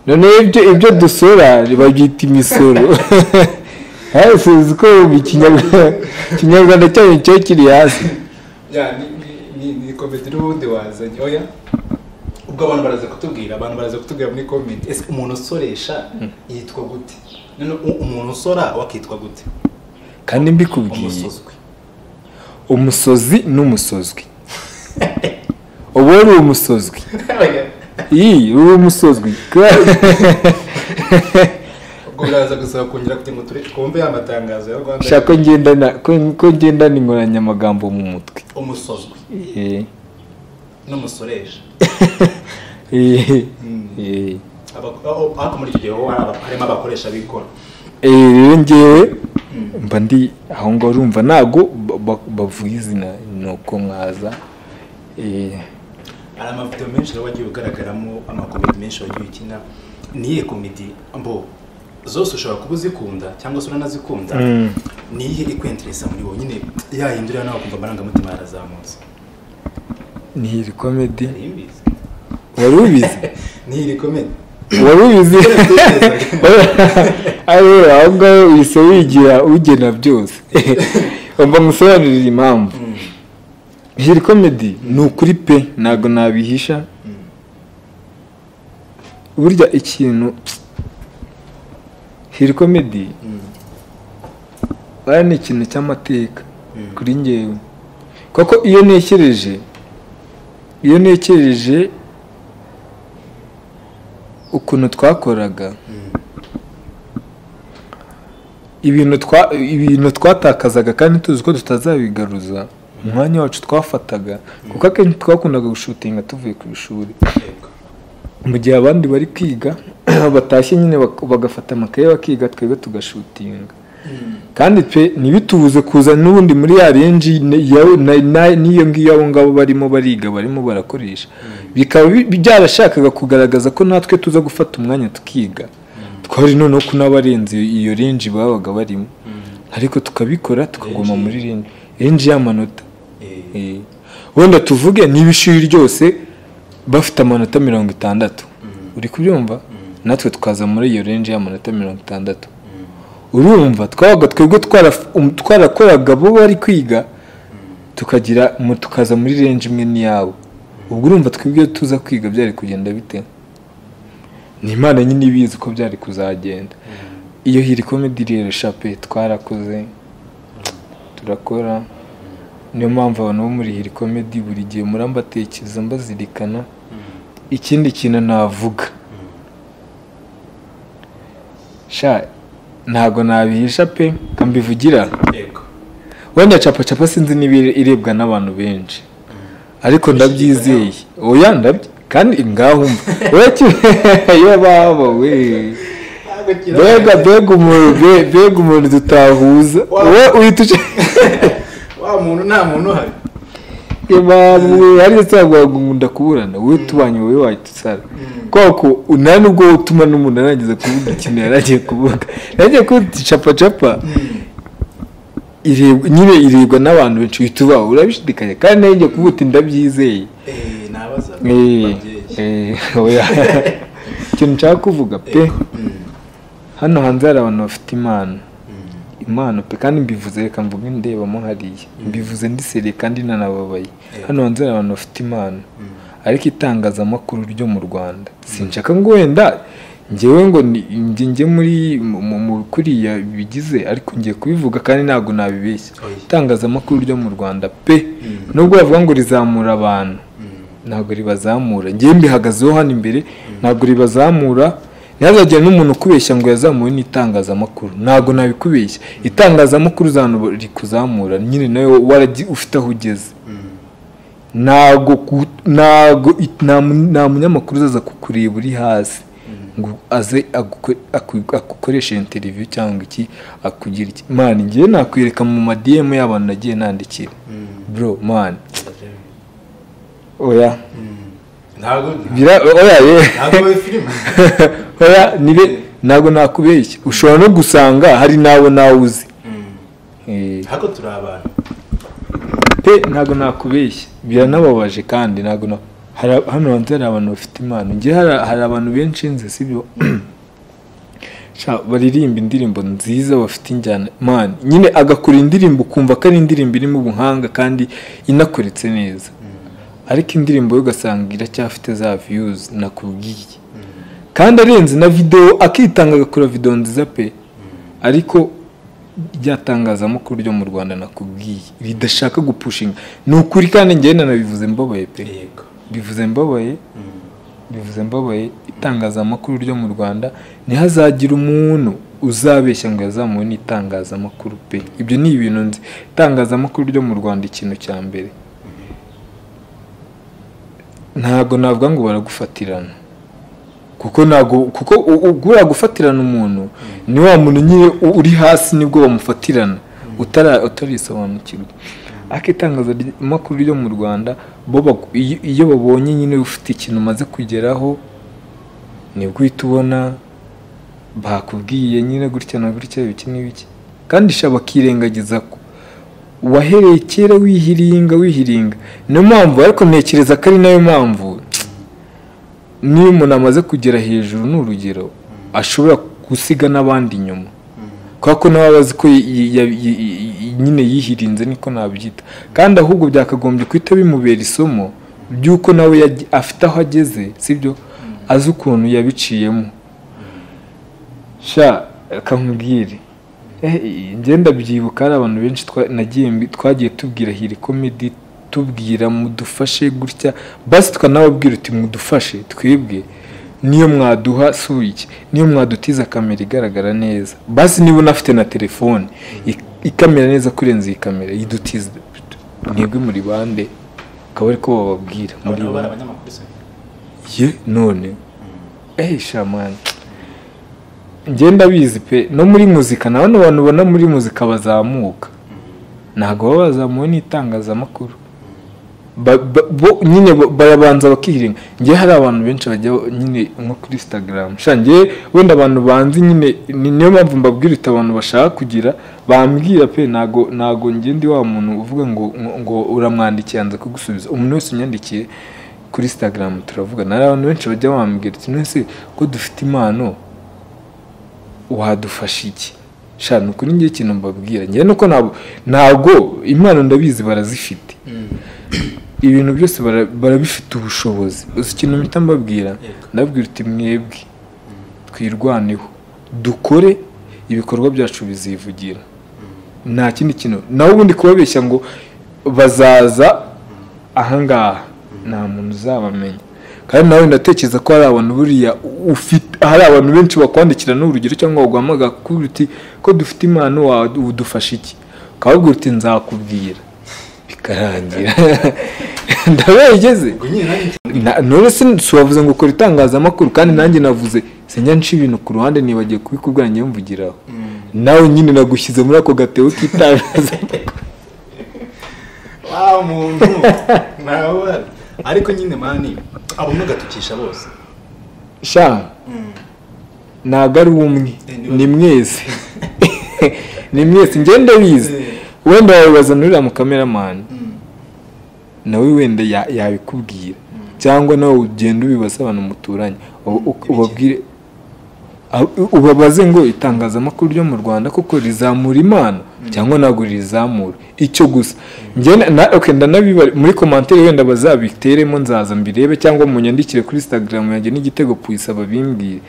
none ibyo dusora babyita imisoro hasi uzi ko ikinyarwanda cyanyu cyo kiri hasi ni komedi n'ubundi wazanye oya ubwo abantu baraza kutubwira muri komedi ese umuntu usoresha yitwa gute none umuntu usora wakitwa gute kandi mbikubwiye umusozi n'umusozwi ubu uri umusozwi uri umusozwi ubwo uraza gusaba kongera kugira ngo twumve ya matangazo ya Rwanda shaka ko ngendana inkoranyamagambo mu mutwe umusozwi n'umusoresha ariko muri icyo gihe harimo abakoresha b'ikora rero ngewe mba ndi aho ngaho urumva ntabwo bavuga izina ni uko mwaza hari amavidewo menshi rero wagiye ugaragaramo amakomedi menshi wagiye ukina niye komedi zose ushobora kuba uzikunda cyangwa se uranazikunda niye ikwenteresa muri wowe nyine yahindurira nawe kumva amarangamutima yarazamutse niye komedi wari ubizi niye komedi wari ubizi aho ngaho uhise wigira ugena byose mba musobanurira impamvu hiri komedi ni ukuri pe ntabwo nabihisha burya ikintu hiri komedi ni ikintu cy'amateka kuri ngewe kuko iyo ntekereje ukuntu twakoraga ibintu twatakazaga kandi tuzi ko tutazabigaruza umwanya wacu twafataga kuko akenshi twakundaga gushutinga tuvuye ku ishuri mu gihe abandi bari kwiga batashye nyine bagafata amakaye bakiga twebwe tugashutinga kandi pe ntibitubuze kuza n'ubundi muri ya renji n'iyo ngiyo abo ngabo barimo bariga barimo barakoresha bikaba byarashakaga kugaragaza ko natwe tuza gufata umwanya tukiga twari noneho ko n'abarenze iyo renji babaga barimo ariko tukabikora tukaguma muri renji y'amanota wenda tuvuge niba ishuri ryose bafite amanota 60 uri kubyumva natwe tukaza muri iyo renji y'amanota 60 urumva twabaga twebwe twarakoraga bo bari kwiga tukaza muri renji imwe n'iyabo ubwo urumva twebwe tuza kwiga byari kugenda bite ni Imana nyine ibizi uko byari kuzagenda iyo hiri comedy rero chape twarakoze turakora niyo mpamvu abantu bo muri hiri comedy buri gihe murambatekereza mbazirikana ikindi kintu navuga sha ntago nabihisha pe kambivugira wenda capa sinzi nibirebwa n'abantu benshi ariko ndabyizeye oya kandi ngaho yo baba we bega umuntu tutahuza we uhita wa muntu nta muntu uhari Ibamu hari cyagwagunda kuburana we tubanye wowe wayitusara koko unani ubwo utuma n'umuntu arangiza kuvuga ikintu yaragiye kuvuga yagiye kuti capa irebwa n'abantu benshi bituba urabishidikanya kandi nenge kuvuga ndabyizeye nabaza oya ikintu nshaka kuvuga pe hano hanze hari abantu bafite impano pe kandi mbivuze reka mvuge ndebamo hariya mbivuze ndiseriye kandi nanababaye hano hanze hari abantu bafite impano ariko itangazamakuru ryo mu Rwanda sinshaka ngo wenda ngewe ngo njye muri kuriya bigize ariko ngiye kubivuga kandi ntago nabibeshya itangazamakuru ryo mu Rwanda pe nubwo bavuga ngo rizamura abantu ntago ribazamura ngiye mbihagazeho hano imbere ntago ribazamura ntihazagire n'umuntu ukubeshya ngo yazamuwe n'itangazamakuru ntago nabikubeshya itangazamakuru zano rikuzamura nyine nawe ufite aho ugeze nta munyamakuru uzaza kukureba uri hasi ngo aze agukoresha interview cyangwa iki akugira iki man ngiye nakwereka mu madm y'abantu nagiye nandikira bro man oya oya nibe ntago nakubeshya ushobora no gusanga hari nawe uzi hako turi abantu pe ntago nakubeshya biranababaje kandi ntago hano hanze hari abantu bafite impano ngiye hari abantu benshi nzi sibyo baririmba indirimbo nziza bafite injyana man nyine agakora indirimbo kumva ko ari indirimbo irimo ubuhanga kandi inakoretse neza ariko indirimbo yo gasanga iracyafite za views nakubwiye kandi arenze na video akitanga agakora video nziza pe ariko ryatangazamakuru ryo mu Rwanda nakubwiye ridashaka gupushinga nukuri kandi ngiye nanabivuze mbabaye pe bivuze mbabaye itangazamakuru ryo mu Rwanda ntihazagira umuntu uzabeshya ngo yazamuwe n'itangazamakuru pe ibyo ni ibintu nzi itangazamakuru ryo mu Rwanda ikintu cya mbere ntago navuga ngo baragufatirana kuko ugura gufatirana umuntu ni wa muntu nyine uri hasi nibwo bamufatirana utarisobanukirwa akitangazamakuru ryo mu Rwanda iyo babonye nyine ufite ikintu umaze kugeraho nibwo uhita ubona bakubwiye nyine gutya na gutya ibiki n'ibiki kandi bakirengagiza ko wahereye kera wihiringa niyo mpamvu ariko ntekereza ko ari nayo mpamvu niyo umuntu amaze kugera hejuru n'urugero ashobora gusiga n'abandi inyuma kuko nawe abazi ko nyine yihirinze niko nabyita kandi ahubwo byakagombye kwita bimubera isomo by'uko nawe afite aho ageze sibyo azi ukuntu yabiciyemo akamubwire ngenda byibuka hari abantu benshi twagiye tubwira hiri comedy tubwira mudufashe gutya basi tukanababwira uti mudufashe twebwe niyo mwaduha switch niyo mwadutiza kamera igaragara neza basi niba unafite na telefone ikamera neza kurenza iyi kamera yidutiza mwebwe muri bande akaba ariko bababwira muri Abo bande abanyamakuru se ye none shamani ngenda bizi pe no muri muzika nabone abantu ubona muri muzika bazamuka ntabwo baba bazamuwe n'itangazamakuru bo nyine barabanza bakihiringa ngiye hari abantu benshi bajya nyine nko kuri Instagram shangiye wenda abantu banzi nyine niyo mpamvu mbabwira ite abantu bashaka kugira bambwira pe nago ngende wa muntu uvuga ngo uramwandikiye anza kugusubiza umuntu wese unyandikiye kuri Instagram turavuga nari abantu benshi bajya bambwira ati nese ko dufite impano wadufasha iki shana kuri ngiye ikintu mbabwira ngiye nuko ntabwo impano ndabizi barazifite ibintu byose barabifite ubushobozi uzi ikintu mpita mbabwira ndabwira uti mwebwe twirwaneho dukore ibikorwa byacu bizivugira nta kindi kintu nawe ubundi kubabeshya ngo bazaza ahangaha nta muntu uzabamenya kandi nawe ndatekereza ko hari abantu buriya hari abantu benshi bakwandikira n'urugero cyangwa baguhamagara kuko uti ko dufite impano udufasha iki ukababwira uti nzakubwira bikarangira ndabegeze none si wavuze ngo ukora itangazamakuru kandi nanjye navuze sinya nca ibintu ku ruhande nibagiye kubikubwira njye mvugiraho nawe nyine nagushyize muri ako gatebo k'itangazamakuru wa muntu nawe ariko nyine mani abo mugatukisha bose sha ntabwo ari umwe ni mwese ni mwese ngende bize wenda wabibaza n'uriya mu kameramani nawe wenda yabikubwira cyangwa nawe ugenda ubibaza abantu muturanye ubabwire ubabaze ngo itangazamakuru ryo mu Rwanda koko rizamura impano cyangwa ntabwo rizamura icyo gusa ndanabibara muri commentaire wenda bazabiteremo nzaza mbirebe cyangwa munyandikire kuri Instagram yanjye n'igitego Puis babimbwire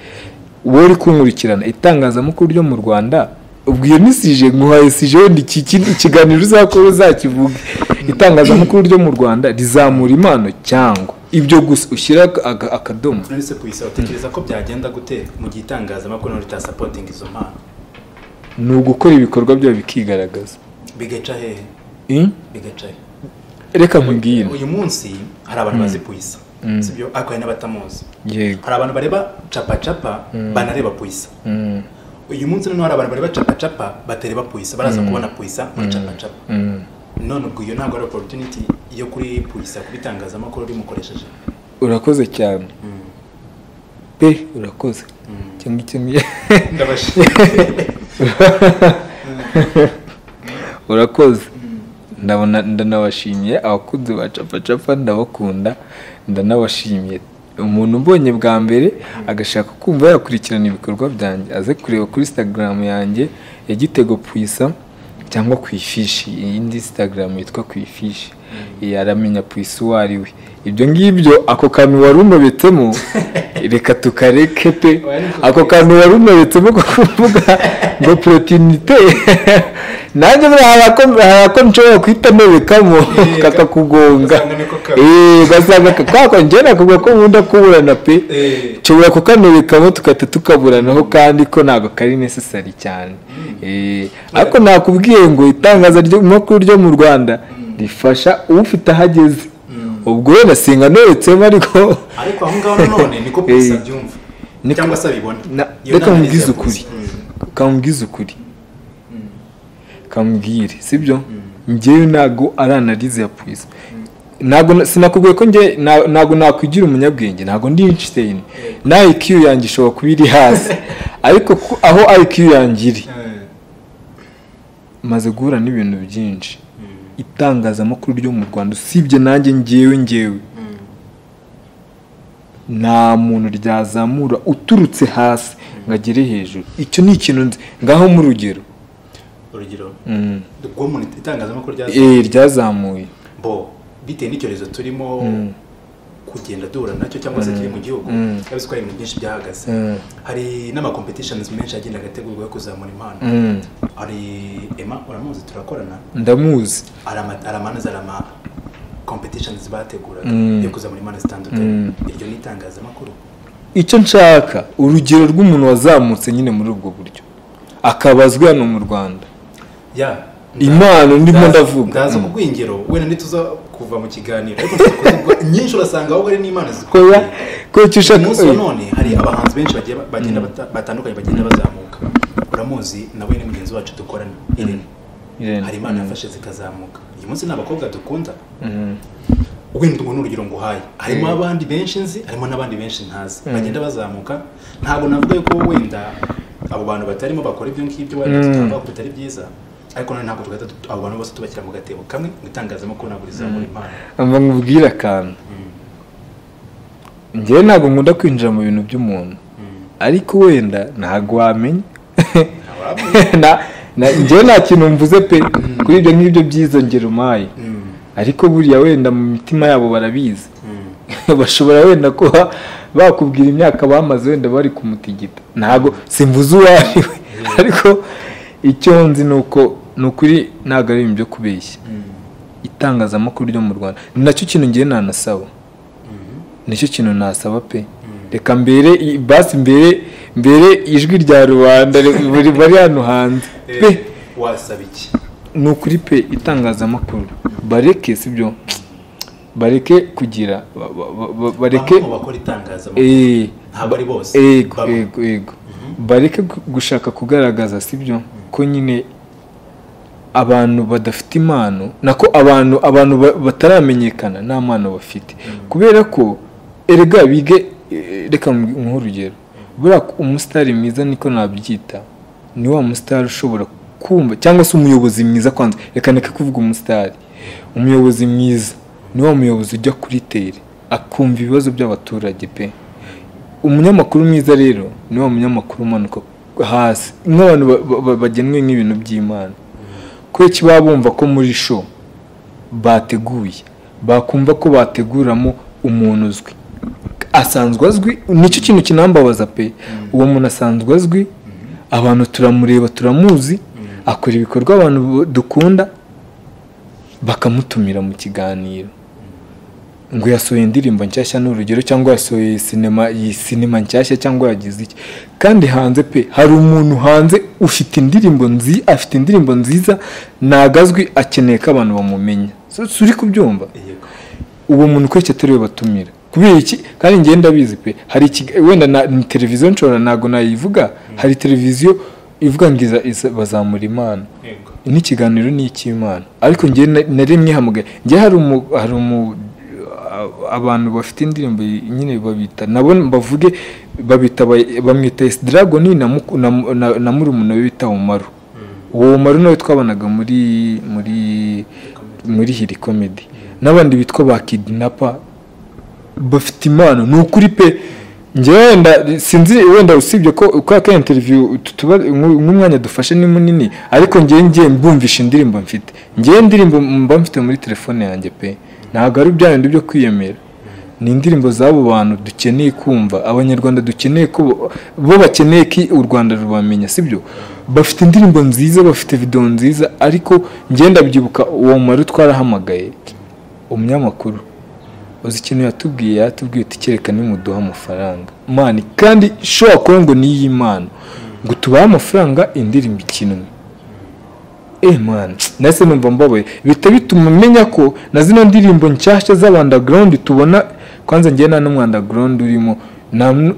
wowe uri kunkurikirana itangazamakuru ryo mu Rwanda ubwiye nisije nguhaye sije wenda ikiganiro uzakora uzakivuga itangazamakuru ryo mu Rwanda rizamura impano cyangwa ibyo gusa ushyira akadomo none Puis utekereza ko byagenda gute mu gihe itangazamakuru rita supporting izo mpano ni ugukora ibikorwa byayo bikigaragaza bigaca hehe bigaca reka nkubwire uyu munsi hari abantu bazi Puis sibyo ariko hari n'abatamuzi yego hari abantu bareba capa banareba Puis uyu munsi none hari abantu bareba capa batareba Puis baraza kubona Puis muri capa none ubwo iyo ntabwo ari opportunity yo kuri Puis kubitangazamakuru bimukoresheje urakoze cyane pe urakoze cyangwa icyo ndabashimye urakoze ndanabashimiye abakunzi ba capa ndabakunda ndanabashimiye umuntu mbonye bwa mbere agashaka kumva yakurikirana ibikorwa byanjye aze kureba kuri Instagram yanjye ya Gitego Puis cyangwa ku ifishi iyindi Instagram yitwa ku ifishi yaramenya Puis wari we ibyo ngibyo ako kantu warunobetsemo reka tukareke pe ako kantu warunobetsemo kuvuga ngo protinite nanjye harako nshobora kwita nobekamo kakakugonga gasanga kako njye nakuvuga ko nkunda kuburana pe nshobora kukanobekamo tukahita tukaburanaho kandi ko ntabwo kari necessary cyane ariko nakubwiye ngo itangazamakuru ryo mu Rwanda rifasha ufite ahageze ubwo wenda singa nobetsemo ariko aho ngaho none niko Puis abyumva cyangwa se abibona reka mubwize ukuri kambwire sibyo njyewe ntabwo ari analize ya Puis ntabwo sinakubwiye ko ntabwo nakwigira umunyabwenge ntabwo ndi Einstein na IQ yanjye ishobora kuba iri hasi ariko aho IQ yanjye iri maze guhura n'ibintu byinshi itangazamakuru ryo mu Rwanda usibye nanjye ngewe nta muntu ryazamura uturutse hasi ngagere hejuru icyo ni ikintu nzi ngaho mu rugero rwo mu itangazamakuru ryazamuye bitewe n'icyorezo turimo kugenda duhura nacyo cyangwa se kiri mu gihugu yabize ko hari ibintu byinshi byahagaze hari n'amacompetitions menshi agenda agategurwa yo kuzamura impano hari Emma uramuzi turakorana ndamuzi aramanza competitions bateguraga yo kuzamura impano zitandukanye iryo ni itangazamakuru icyo nshaka urugero rw'umuntu wazamutse nyine muri ubwo buryo akabazwa hano mu Rwanda impano ndimo ndavuga ndaza kuguha ingero wenda ntituza kuva mu kiganiro ariko nyinshi urasanga ahubwo ari n'imana koya ko icyo ushaka umunsi wa none hari abahanzi benshi bagenda batandukanye bagenda bazamuka uramuzi nawe ni mugenzi wacu dukorana Irene hari imana yafashe zikazamuka uyu munsi n'abakobwa dukunda wenda ubwo n'urugero nguhaye harimo abandi benshi nzi harimo n'abandi benshi ntazi bagenda bazamuka ntabwo navuga yuko wenda abo bantu batarimo bakora ibyo ngibyo wenda tutavuga ko bitari byiza ariko ntabwo tugahita abo bantu bose tubashyira mu gatebo kamwe mu itangazamakuru ntabwo rizamura impano nkubwira akantu njyewe ntabwo nkunda kwinjira mu bintu by'umuntu ariko wenda ntabwo wamenya njyewe nta kintu mvuze pe kuri ibyo ngibyo byiza ngero umaye ariko buriya wenda mu mitima yabo barabizi bashobora wenda kuba bakubwira imyaka bamaze wenda bari kumutigita ntabwo simvuze uwo ari we ariko icyo nzi ni ukuri ntabwo ari ibintu byo kubeshya itangazamakuru ryo mu Rwanda ni nacyo kintu ngiye nanasaba nicyo kintu nasaba pe reka basi mbere ijwi rya rubanda bari hano hanze pe wasaba iki ni ukuri pe itangazamakuru bareke sibyo bareke kugira bareke bakora itangazamakuru ntabwo ari bose yego bareke gushaka kugaragaza sibyo ko nyine abantu badafite impano nako abantu bataramenyekana nta mpano bafite kubera ko erega bige reka nk'urugero buriya umusitari mwiza niko nabyita ni wa musitari ushobora kumva cyangwa se umuyobozi mwiza kwanza reka kuvuga umusitari umuyobozi mwiza ni wa muyobozi ujya kuri tere akumva ibibazo by'abaturage pe umunyamakuru mwiza rero ni wa munyamakuru umanuka hasi nk'abantu bagenwe nk'ibintu by'Imana kuko kiba bumva ko muri show bateguye bakumva ko bateguramo umuntu uzwi asanzwe azwi nicyo kintu kinambabaza pe uwo muntu asanzwe azwi abantu turamureba turamuzi akora ibikorwa abantu dukunda bakamutumira mu kiganiro ngo yasohoye indirimbo nshyashya n'urugero cyangwa yasohoye sinema nshyashya cyangwa yagize iki kandi hanze pe hari umuntu hanze afite indirimbo nziza nagazwi akeneye ko abantu bamumenya uri kubyumva uwo muntu kweke turiwe batumira kubera iki kandi ngenda bizi pe hari wenda na televiziyo nshobora ntago nayivuga hari televiziyo ivuga ngo bazamura imana n'ikiganiro ni icy'Imana ariko ngiye naremye hamwe ngiye hari abantu bafite indirimbo nyine babita nabo bavuge bamwita Dragon na murumuna we bita Umaru uwo Umaru nawe twabanaga muri Hiri Comedy n'abandi bitwa ba Kidnapper bafite impano ni ukuri pe njyewe wenda sinzi wenda usibye ko kwa interview nk'umwanya dufashe ni munini ariko ngiye mbumvisha indirimbo mfite ngiye indirimbo mba mfite muri telefone yanjye pe ntabwo ari byandi byo kwiyemera ni indirimbo z'abo bantu dukeneye kumva abanyarwanda dukeneye ko bo bakeneye ko u Rwanda rubamenya sibyo bafite indirimbo nziza bafite video nziza ariko ngenda byibuka uwo Maru twarahamagaye umunyamakuru uzi ikintu yatubwiye tukereka nimuduha amafaranga mani kandi show ko ngo ni y'Imana ngo tubahe amafaranga indirimbo ikinwe man nase numva mbabaye bituma menya ko na zino ndirimbo nshyashya z'abandaground tubona kwanza ngiye na n'umwandaground urimo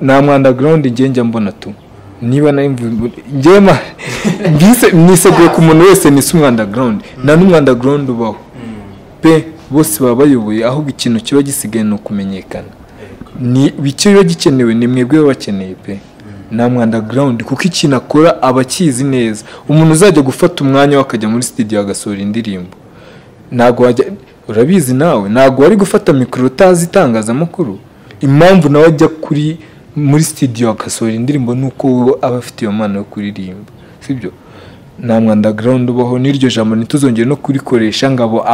na mwandaground ngiye mbona tu niba na ngiye niseguye ku muntu wese ni umwandaground na n'umwandaground ubaho pe bose baba bayoboye ahubwo ikintu kiba gisigaye no kumenyekana ni bicyo gikenewe ni mwebwe bakeneye pe na underground kuko ikintu akora abakizi neza umuntu uzajya gufata umwanya wakajya muri studio agasohora indirimbo nago wajya urabizi nawe nago wari gufata micro utazi itangazamakuru impamvu nawe ajya muri studio agasohora indirimbo nuko aba afite iyo mpano yo kuririmba sibyo na underground ubaho n'iryo jambo nituzongere no kurikoresha ngo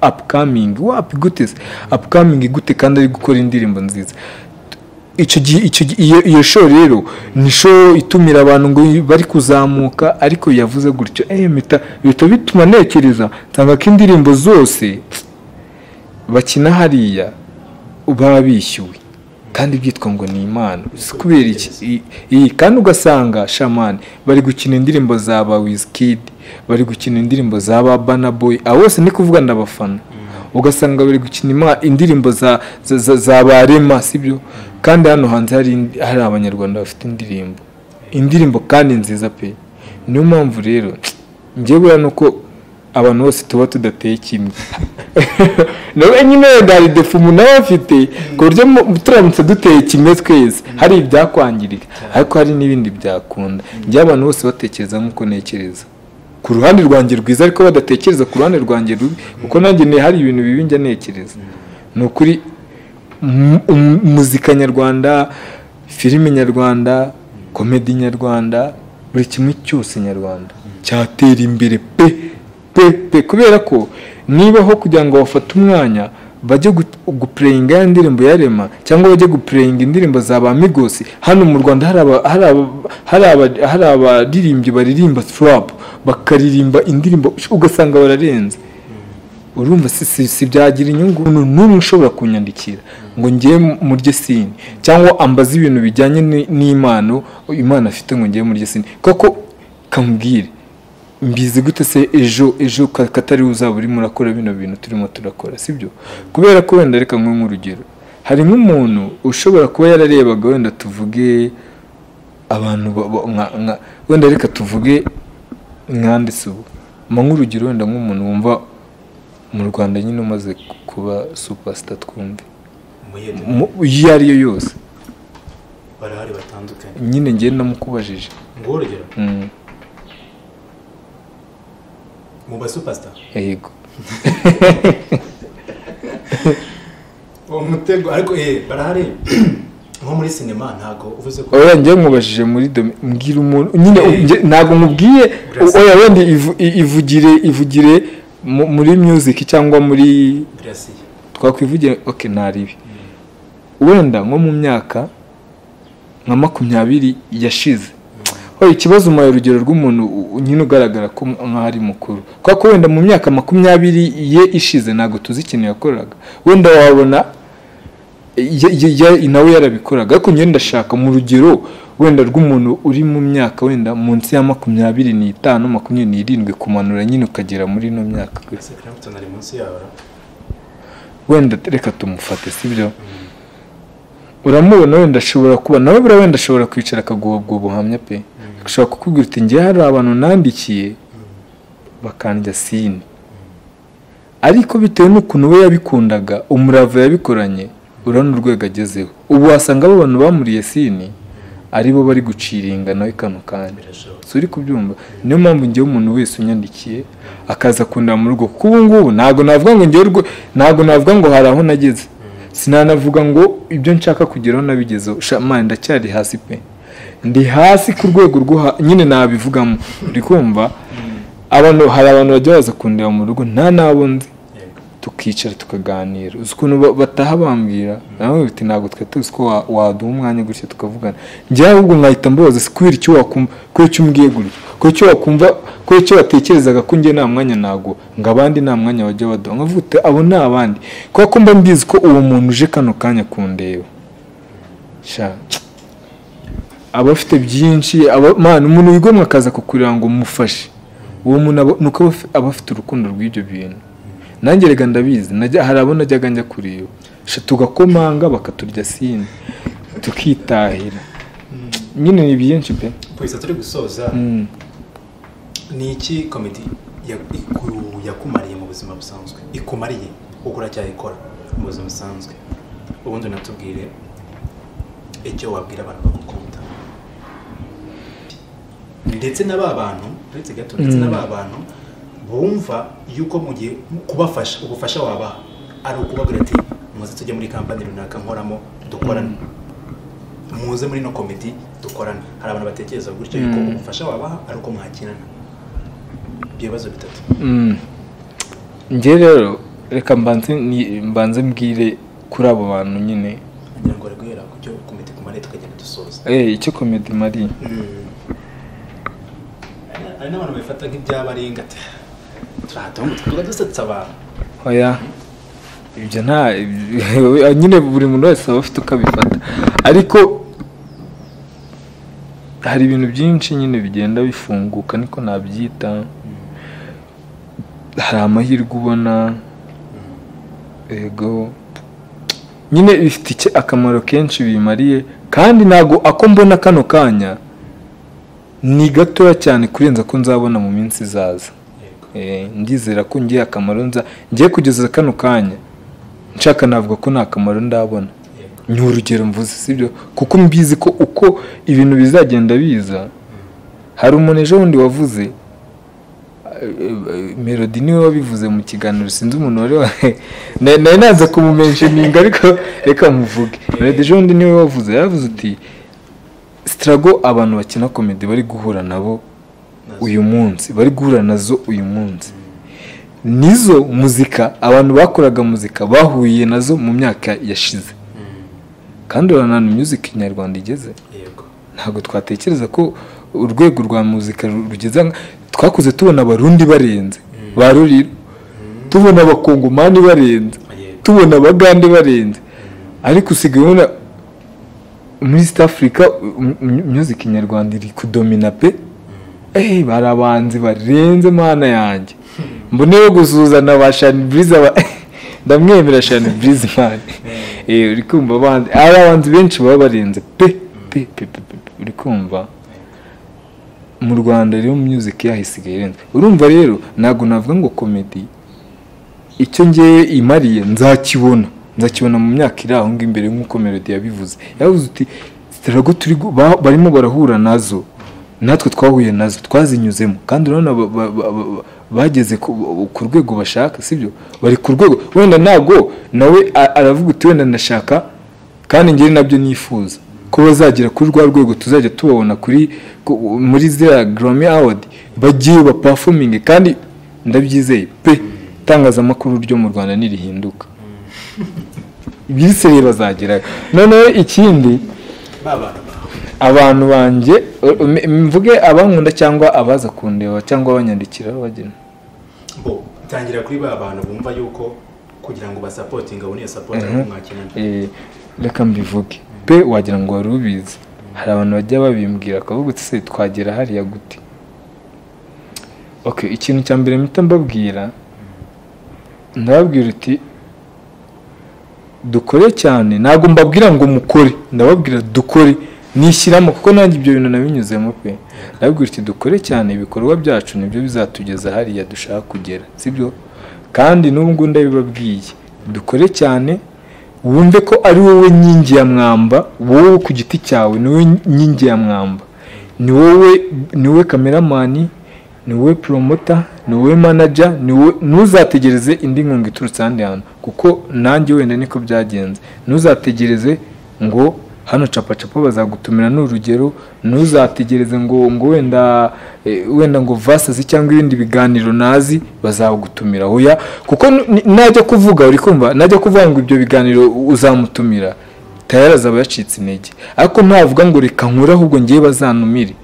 upcoming upcoming gute kandi ari gukora indirimbo nziza iyo show rero ni show itumira abantu ngo bari kuzamuka ariko yavuze gutyo bita bituma nekereza nsanga ko indirimbo zose bakina hariya baba bishyuwe kandi byitwa ngo ni impano kubera iki iyi kandi ugasanga shamani bari gukina indirimbo za ba Wizkid bari gukina indirimbo za ba Burna Boy abo bose ni kuvuga ndabafana ugasanga bari gukina indirimbo za ba Rema sibyo kandi hano hanze hari abanyarwanda bafite indirimbo kandi nziza pe niyo mpamvu rero njye bura nuko abantu bose tuba tudateye kimwe nawe nyine ndari defu umuntu aba afite ku buryo turamutse duteye kimwe twese hari ibyakwangirika ariko hari n'ibindi byakunda njye abantu bose batekereza nk'uko ntekereza ku ruhande rwanjye rwiza ariko badatekereza ku ruhande rwanjye rubi kuko nanjye hari ibintu bibi njya ntekereza ni ukuri muzika nyarwanda filime nyarwanda komedi nyarwanda buri kimwe cyose nyarwanda cyatera imbere pe kubera ko nibaho kugira ngo bafate umwanya bajye gupureyinga indirimbo ya Rema cyangwa bajye gupureyinga indirimbo za ba Migos hano mu Rwanda hari abaririmbyi baririmba trap bakaririmba indirimbo ugasanga bararenze urumva si byagira inyungu n'umwe ushobora kunyandikira ngo ngiye murye sini cyangwa ambaza ibintu bijyanye n'Imana Imana afite ngo ngiye murye sini koko kambwire mbizi gute se ejo katari uzaba uri murakora bino bintu turimo turakora sibyo kubera ko wenda reka nk'urugero hari nk'umuntu ushobora kuba yararebaga wenda tuvuge abantu wenda reka tuvuge nkanditse ubu nk'urugero wenda nk'umuntu wumva mu Rwanda nyine umaze kuba superstar twumve iyo ari yo yose barahari batandukanye nyine ngiye namukubajije ngo urugero mu ba superstar yego umutego ariko barahari nko muri sinema ntago uvuze ko oya ngiye nkubajije muri mbwira umuntu nyine ntago nkubwiye oya wenda ivugire muri music cyangwa muri twakwivugira okay ntaribi wenda nko mu myaka nka 20 yashize ikibazo mu rugero rw'umuntu nyine ugaragara ko nk'ari mukuru kuko wenda mu myaka 20 ye ishize ntago tuzi ikintu yakoraga wenda wabona nawe yarabikoraga ariko njye ndashaka mu rugero wenda rw'umuntu uri mu myaka wenda munsi ya 25 27 kumanura nyine ukagera muri no myaka wenda reka tumufate sibyo uramubona wenda ashobora kuba nawe bura wenda ashobora kwicara akagubwo buhamya pe ushobora kukubwira uti ngiye hari abantu nandikiye bakandya sini ariko bitewe n'ukuntu we yabikundaga umurava yabikoranye urano urwego agezeho ubu wasanga abo bantu bamuriye sini aribo bari guciringa nawe kano kandi so uri kubyumva niyo mpamvu ngiye umuntu wese unyandikiye akaza kundira mu rugo kuko ubu ngubu ntago navuga ngo ngiye ntago navuga ngo hari aho nageze sinanavuga ngo ibyo nshaka kugeraho nabigezeho shamani ndacyari hasi pe ndi hasi ku rwego rwo nyine nabivugamo uri kumva hari abantu bajya baza kundira mu rugo nta nabo nzi tukicara tukaganira uzi ukuntu bataha bambwira nawe biti ntabwo twe tuzi ko waduha umwanya gutya tukavugana njye ahubwo nkahita mbabaza si kubera icyo wakumva ko icyo umbwiye gutya ko icyo wakumva ko icyo watekerezaga ko njye nta mwanya nago ngo abandi nta mwanya bajya baduha nkavuga uti abo ni abandi kuko mba mbizi ko uwo muntu uje kano kanya kundeba aba afite byinshi umuntu wigomwa akaza kukurira ngo umufashe uwo muntu nuko aba afite urukundo rw'ibyo bintu nanjye rega ndabizi hari abo najyaga njya kureba tugakomanga bakaturya sini tukitahira nyine ni byinshi pe polisi turi gusoza ni iki komedi yakumariye mu buzima busanzwe ikumariye ukora cyangwa ikora mu buzima busanzwe ubundi natubwire icyo wabwira abantu bagukunda ndetse n'aba bantu ndetse gato ndetse n'aba bantu bumva yuko mu gihe kubafasha ubufasha wabaha ari ukubabwira ati muze tujye muri kampani runaka nkoramo dukorane muze muri no komedi dukorane hari abantu batekereza gutyo yuko ubufasha wabaha ari uko mwakinana ibibazo bitatu njye rero reka mbanze mbwire kuri abo bantu nyine ngira ngo guhera ku cyo komedi kumare tukagenda dusoza icyo komedi mari ari n'abantu bifata nk'ibyabaringa tuba dusetsa abantu oya ibyo nta nyine buri muntu wese aba afite uko abifata ariko hari ibintu byinshi nyine bigenda bifunguka niko nabyita hari amahirwe ubona ego nyine bifite akamaro kenshi bimariye kandi ntago ako mbona kano kanya ni gatoya cyane kurenza ko nzabona mu minsi izaza ndizera ko ngiye akamaro ngiye kugeza kano kanya nshaka navuga ko nta kamaro ndabona ni urugero mvuze sibyo kuko mbizi ko uko ibintu bizagenda biza hari umuntu ejo wundi wavuze Melody niwe wabivuze mu kiganiro sinzi umuntu wari naze kumumentioninga ariko reka muvuge Melody ejo wundi niwe wavuze yavuze uti struggle abantu bakina comedy bari guhura nabo uyu munsi bari guhura nazo uyu munsi nizo muzika abantu bakoraga muzika bahuye nazo mu myaka yashize kandi urana music nyarwanda igeze ntago twatekereza ko urwego rwa muzika rugeze twakuze tubona abarundi barenze barurira tubona abakongomani barenze tubona abagande barenze ariko usigaye ubona muri East Africa music nyarwanda iri kudomina pe barabanzi barenze mana yanjye mbonewe gusuzana ba Shani Breeze ndamwemera Shani Breeze man uri kumva abanzi benshi baba barenze pe uri kumva mu Rwanda rero music yahisigaye irenze urumva rero nago navuga ngo comedy icyo ngiye imariye nzakibona mu myaka iri aho imbere nk'uko Melody yabivuze yavuze uti struggle turi barimo barahura nazo natwe twahuye nazo twazinyuzemo kandi urabona bageze ku rwego bashaka sibyo bari ku rwego wenda nago nawe aravuga uti wenda ndashaka kandi ngire nabyo nifuza ko bazagira kuri rwa rwego tuzajya tubabona muri ziriya Grammy Award bagiye ba performing kandi ndabyizeye pe itangazamakuru ryo mu Rwanda nirihinduka ibisere bazagerayo noneho ikindi abantu banje mvuge abankunda cyangwa abaza kundeba cyangwa abanyandikira bagena tangira kuri ba bantu bumva yuko kugira ngo basupporting abone support kumwakina reka mbivuge pe wagira ngo warubizi hari abantu bajya babimbwira akavuga uti se twagera hariya gute okay ikintu cya mbere mpita mbabwira ndababwira uti dukore cyane ntago mbabwira ngo mukore ndababwira dukore nishyiramo kuko nanjye ibyo bintu nabinyuzemo pe ndababwira uti dukore cyane ibikorwa byacu nibyo bizatugeza hariya dushaka kugera sibyo kandi n'ubwo ndabibabwiye dukore cyane wumve ko ari wowe nyingi ya mwamba wowe ku giti cyawe ni wowe nyingi ya mwamba ni wowe cameraman ni wowe promoter ni wowe manager ntuzategereze indi nkunga iturutse ahandi hantu kuko nanjye wenda niko byagenze ntuzategereze ngo hano capa bazagutumira n'urugero ntuzategereze ngo wenda ngo Versace cyangwa ibindi biganiro nazi bazagutumira hoya kuko najya kuvuga uri kumva najya kuvuga ngo ibyo biganiro uzamutumira tayaraza yacitse intege ariko ntavuga ngo reka nkura ahubwo ngiye bazanumire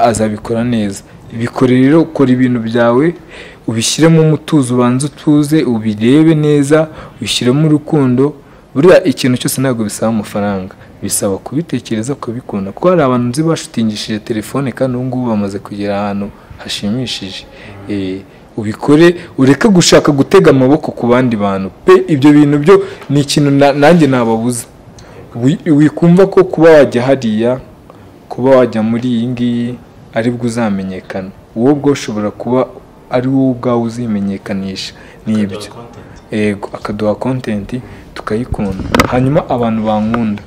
azabikora neza bikore rero ukora ibintu byawe ubishyiremo umutuzo ubanze utuze ubirebe neza ubishyiremo urukundo buriya ikintu cyose ntabwo bisaba amafaranga bisaba kubitekereza kubikunda kuko hari abantu nzi bashutingishije telefone kandi ubu ngubu bamaze kugera ahantu hashimishije ubikore ureke gushaka gutega amaboko ku bandi bantu pe ibyo bintu byo ni ikintu nanjye nababuza wikumva ko kuba wajya hariya kuba wajya muri iyi ngiyi aribwo uzamenyekana wowe bwo ushobora kuba ari wowe ubwawe uzimenyekanisha n'ibyo ego akaduha content tukayikunda hanyuma abantu bankunda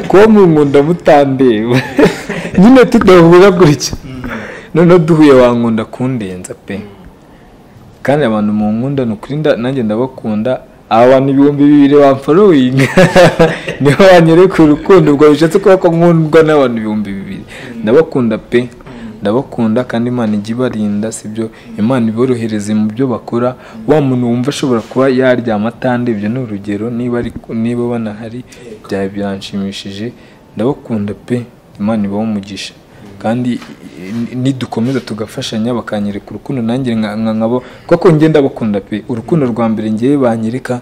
kuba munkunda mutandeba nyine tudahura gutya noneho duhuye wankunda kundenza pe kandi abantu munkunda nukuri nanjye ndabakunda abantu 2,000 bamfollowing niho banyereka urukundo ubwo bishatse kuba ko nkundwa n'abantu 2,000 ndabakunda pe ndabakunda kandi Imana igibarinda sibyo Imana iborohereze mu byo bakora wa muntu wumva ashobora kuba yarya amatande ibyo ni urugero niba banahari byanshimishije ndabakunda pe Imana ibaho umugisha kandi nidukomeza tugafashanya bakanyereka urukundo nanjye nkabo kuko ngenda bakunda pe urukundo rwa mbere ngiye banyereka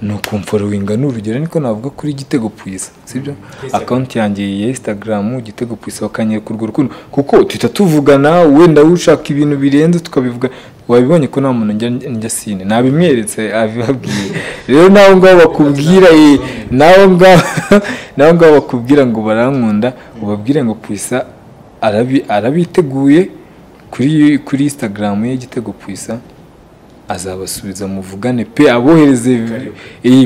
ni ukumforowinga n'urugero niko navuga kuri Gitego Puisa sibyo account yanjye ya Instagram Gitego Puisa bakanyereka urwo rukundo kuko tuhita tuvugana wenda ushaka ibintu birenze tukabivuga wabibonye ko nta muntu njya sine nabimweretse abibabwiye rero naho ngabo bakubwira naho ngabo bakubwira ngo barankunda ubabwire ngo Puisa arabiteguye kuri Instagram ye Gitego Puisa azabasubiza muvugane pe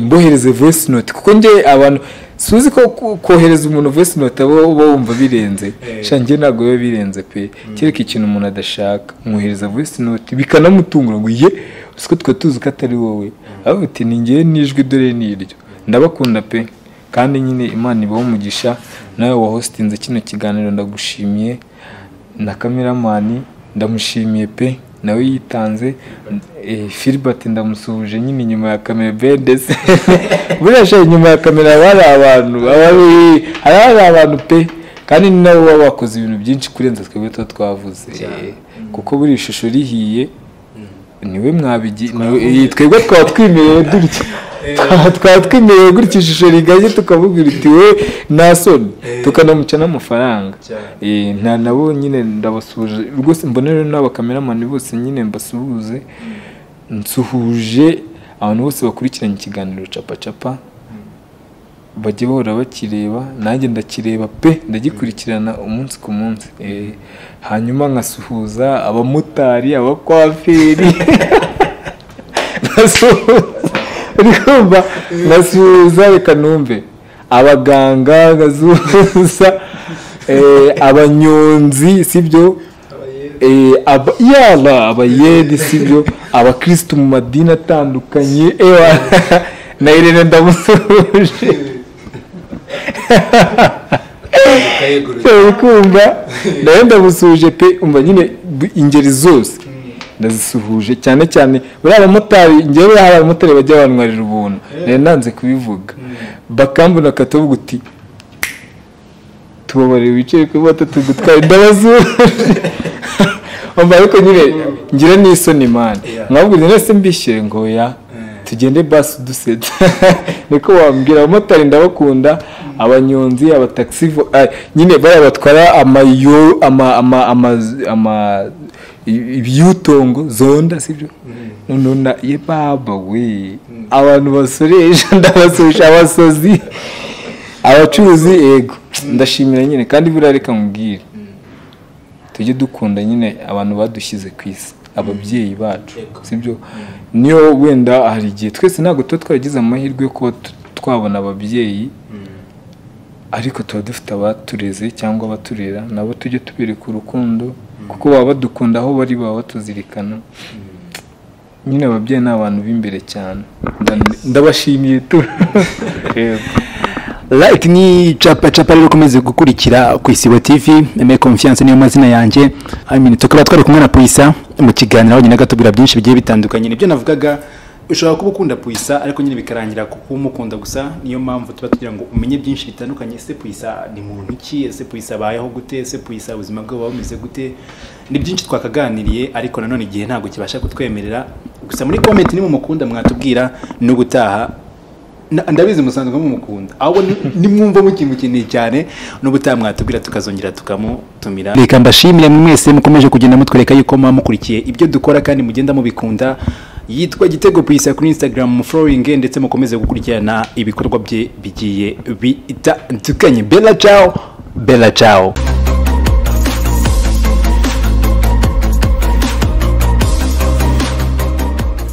mbohereze voice note kuko nge abantu suzi ko kohereza umuntu voice note abo bumva birenze shange nago yo birenze pe kereka ikintu umuntu adashaka mwohereza voice note bikanamutungura ngo ye usiko twa tuzi ko atari wowe aho uti ningiye nijwi dore niryo ndabakunda pe kandi nyine Imana ibaho umugisha nawe wa hostinze kino kiganiro ndagushimiye na cameraman ndamushimiye pe nawe yitanze Philbert ndamusuhuje nyine inyuma ya kamera Bendes burashe inyuma ya kamera bari abantu pe kandi nabo baba bakoze ibintu byinshi kurenza twebwe twavuze kuko buri ishusho rihiye niwe twebwe twatwimereye dutya twatwimereye gutya ishusho rigaye tukavuga uti we nasoni tukanamuca n'amafaranga nta nabo nyine ndabasuhuje rwose mbonera n'abakameramani bose nyine mbasuhuze nsuhuje abantu bose bakurikiranye ikiganiro capa bajye bahora bakireba nanjye ndakireba pe ndagikurikirana umunsi ku munsi hanyuma nkasuhuza abamotari abakwaferi urikumva nkasuhuza reka numve abaganga nkasuhuza abanyonzi sibyo abayedi sibyo abakristo mu madini atandukanye na Irene ndamusuhuje urikumva nawe ndamusuhuje pe umva nyine ingeri zose ndazisuhuje cyane cyane buri abamotari ngewe hari abamotari bajya bantwarira ubuntu nanze kubivuga bakambona katavuga uti tubabarire wicaye kuri moto tugutwara ndabasuhuje umva ariko nyine ngira n'isoni Imana mwabwize nese mbishyire ngo ya tugende basi dusetse niko wambwira abamotari ndabakunda abanyonzi abataxi nyine bari batwara ibyutongo zonda sibyo none ye baba we abantu basoresha ndabasurisha abasozi abacuruzi ego ndashimira nyine kandi burareka mubwire tujye dukunda nyine abantu badushyize ku isi ababyeyi bacu sibyo niyo wenda hari igihe twese ntabwo tuba twaragize amahirwe yo kuba twabona ababyeyi ariko tuba dufite abatureze cyangwa abaturera nabo tujye tubereka urukundo kuko baba badukunda aho bari baba batuzirikana nyine ababyeyi ni abantu b'imbere cyane ndabashimiye tu like ni capa rero komeze gukurikira ku Isibo TV me confiance niyo mazina yanjye tukaba twari kumwe na Puisa mu kiganiro aho nyine gatubwira byinshi bigiye bitandukanye nibyo navugaga ushobora kuba ukunda Puisa ariko nyine bikarangira kuko umukunda gusa niyo mpamvu tuba tugira ngo umenye byinshi bitandukanye ese Puisa ni muntu ki ese Puisa bayeho gute ese Puisa ubuzima bwe bumeze gute ni byinshi twakaganiriye ariko nanone igihe ntabwo kibasha kutwemerera gusa muri comment ni mu mukunda mwatubwira no gutaha ndabizi musanzwe mumukunda ahubwo nimwumva mukimukeneye cyane n'ubutaha mwatubwira tukazongera tukamutumira reka mbashimire mwese mukomeje kugenda mutwereka yuko mukurikiye ibyo dukora kandi mugenda mubikunda yitwa Gitego Puisa kuri Instagram mu following ndetse mukomeze gukurikirana ibikorwa bye bigiye bitandukanye. Bella ciao.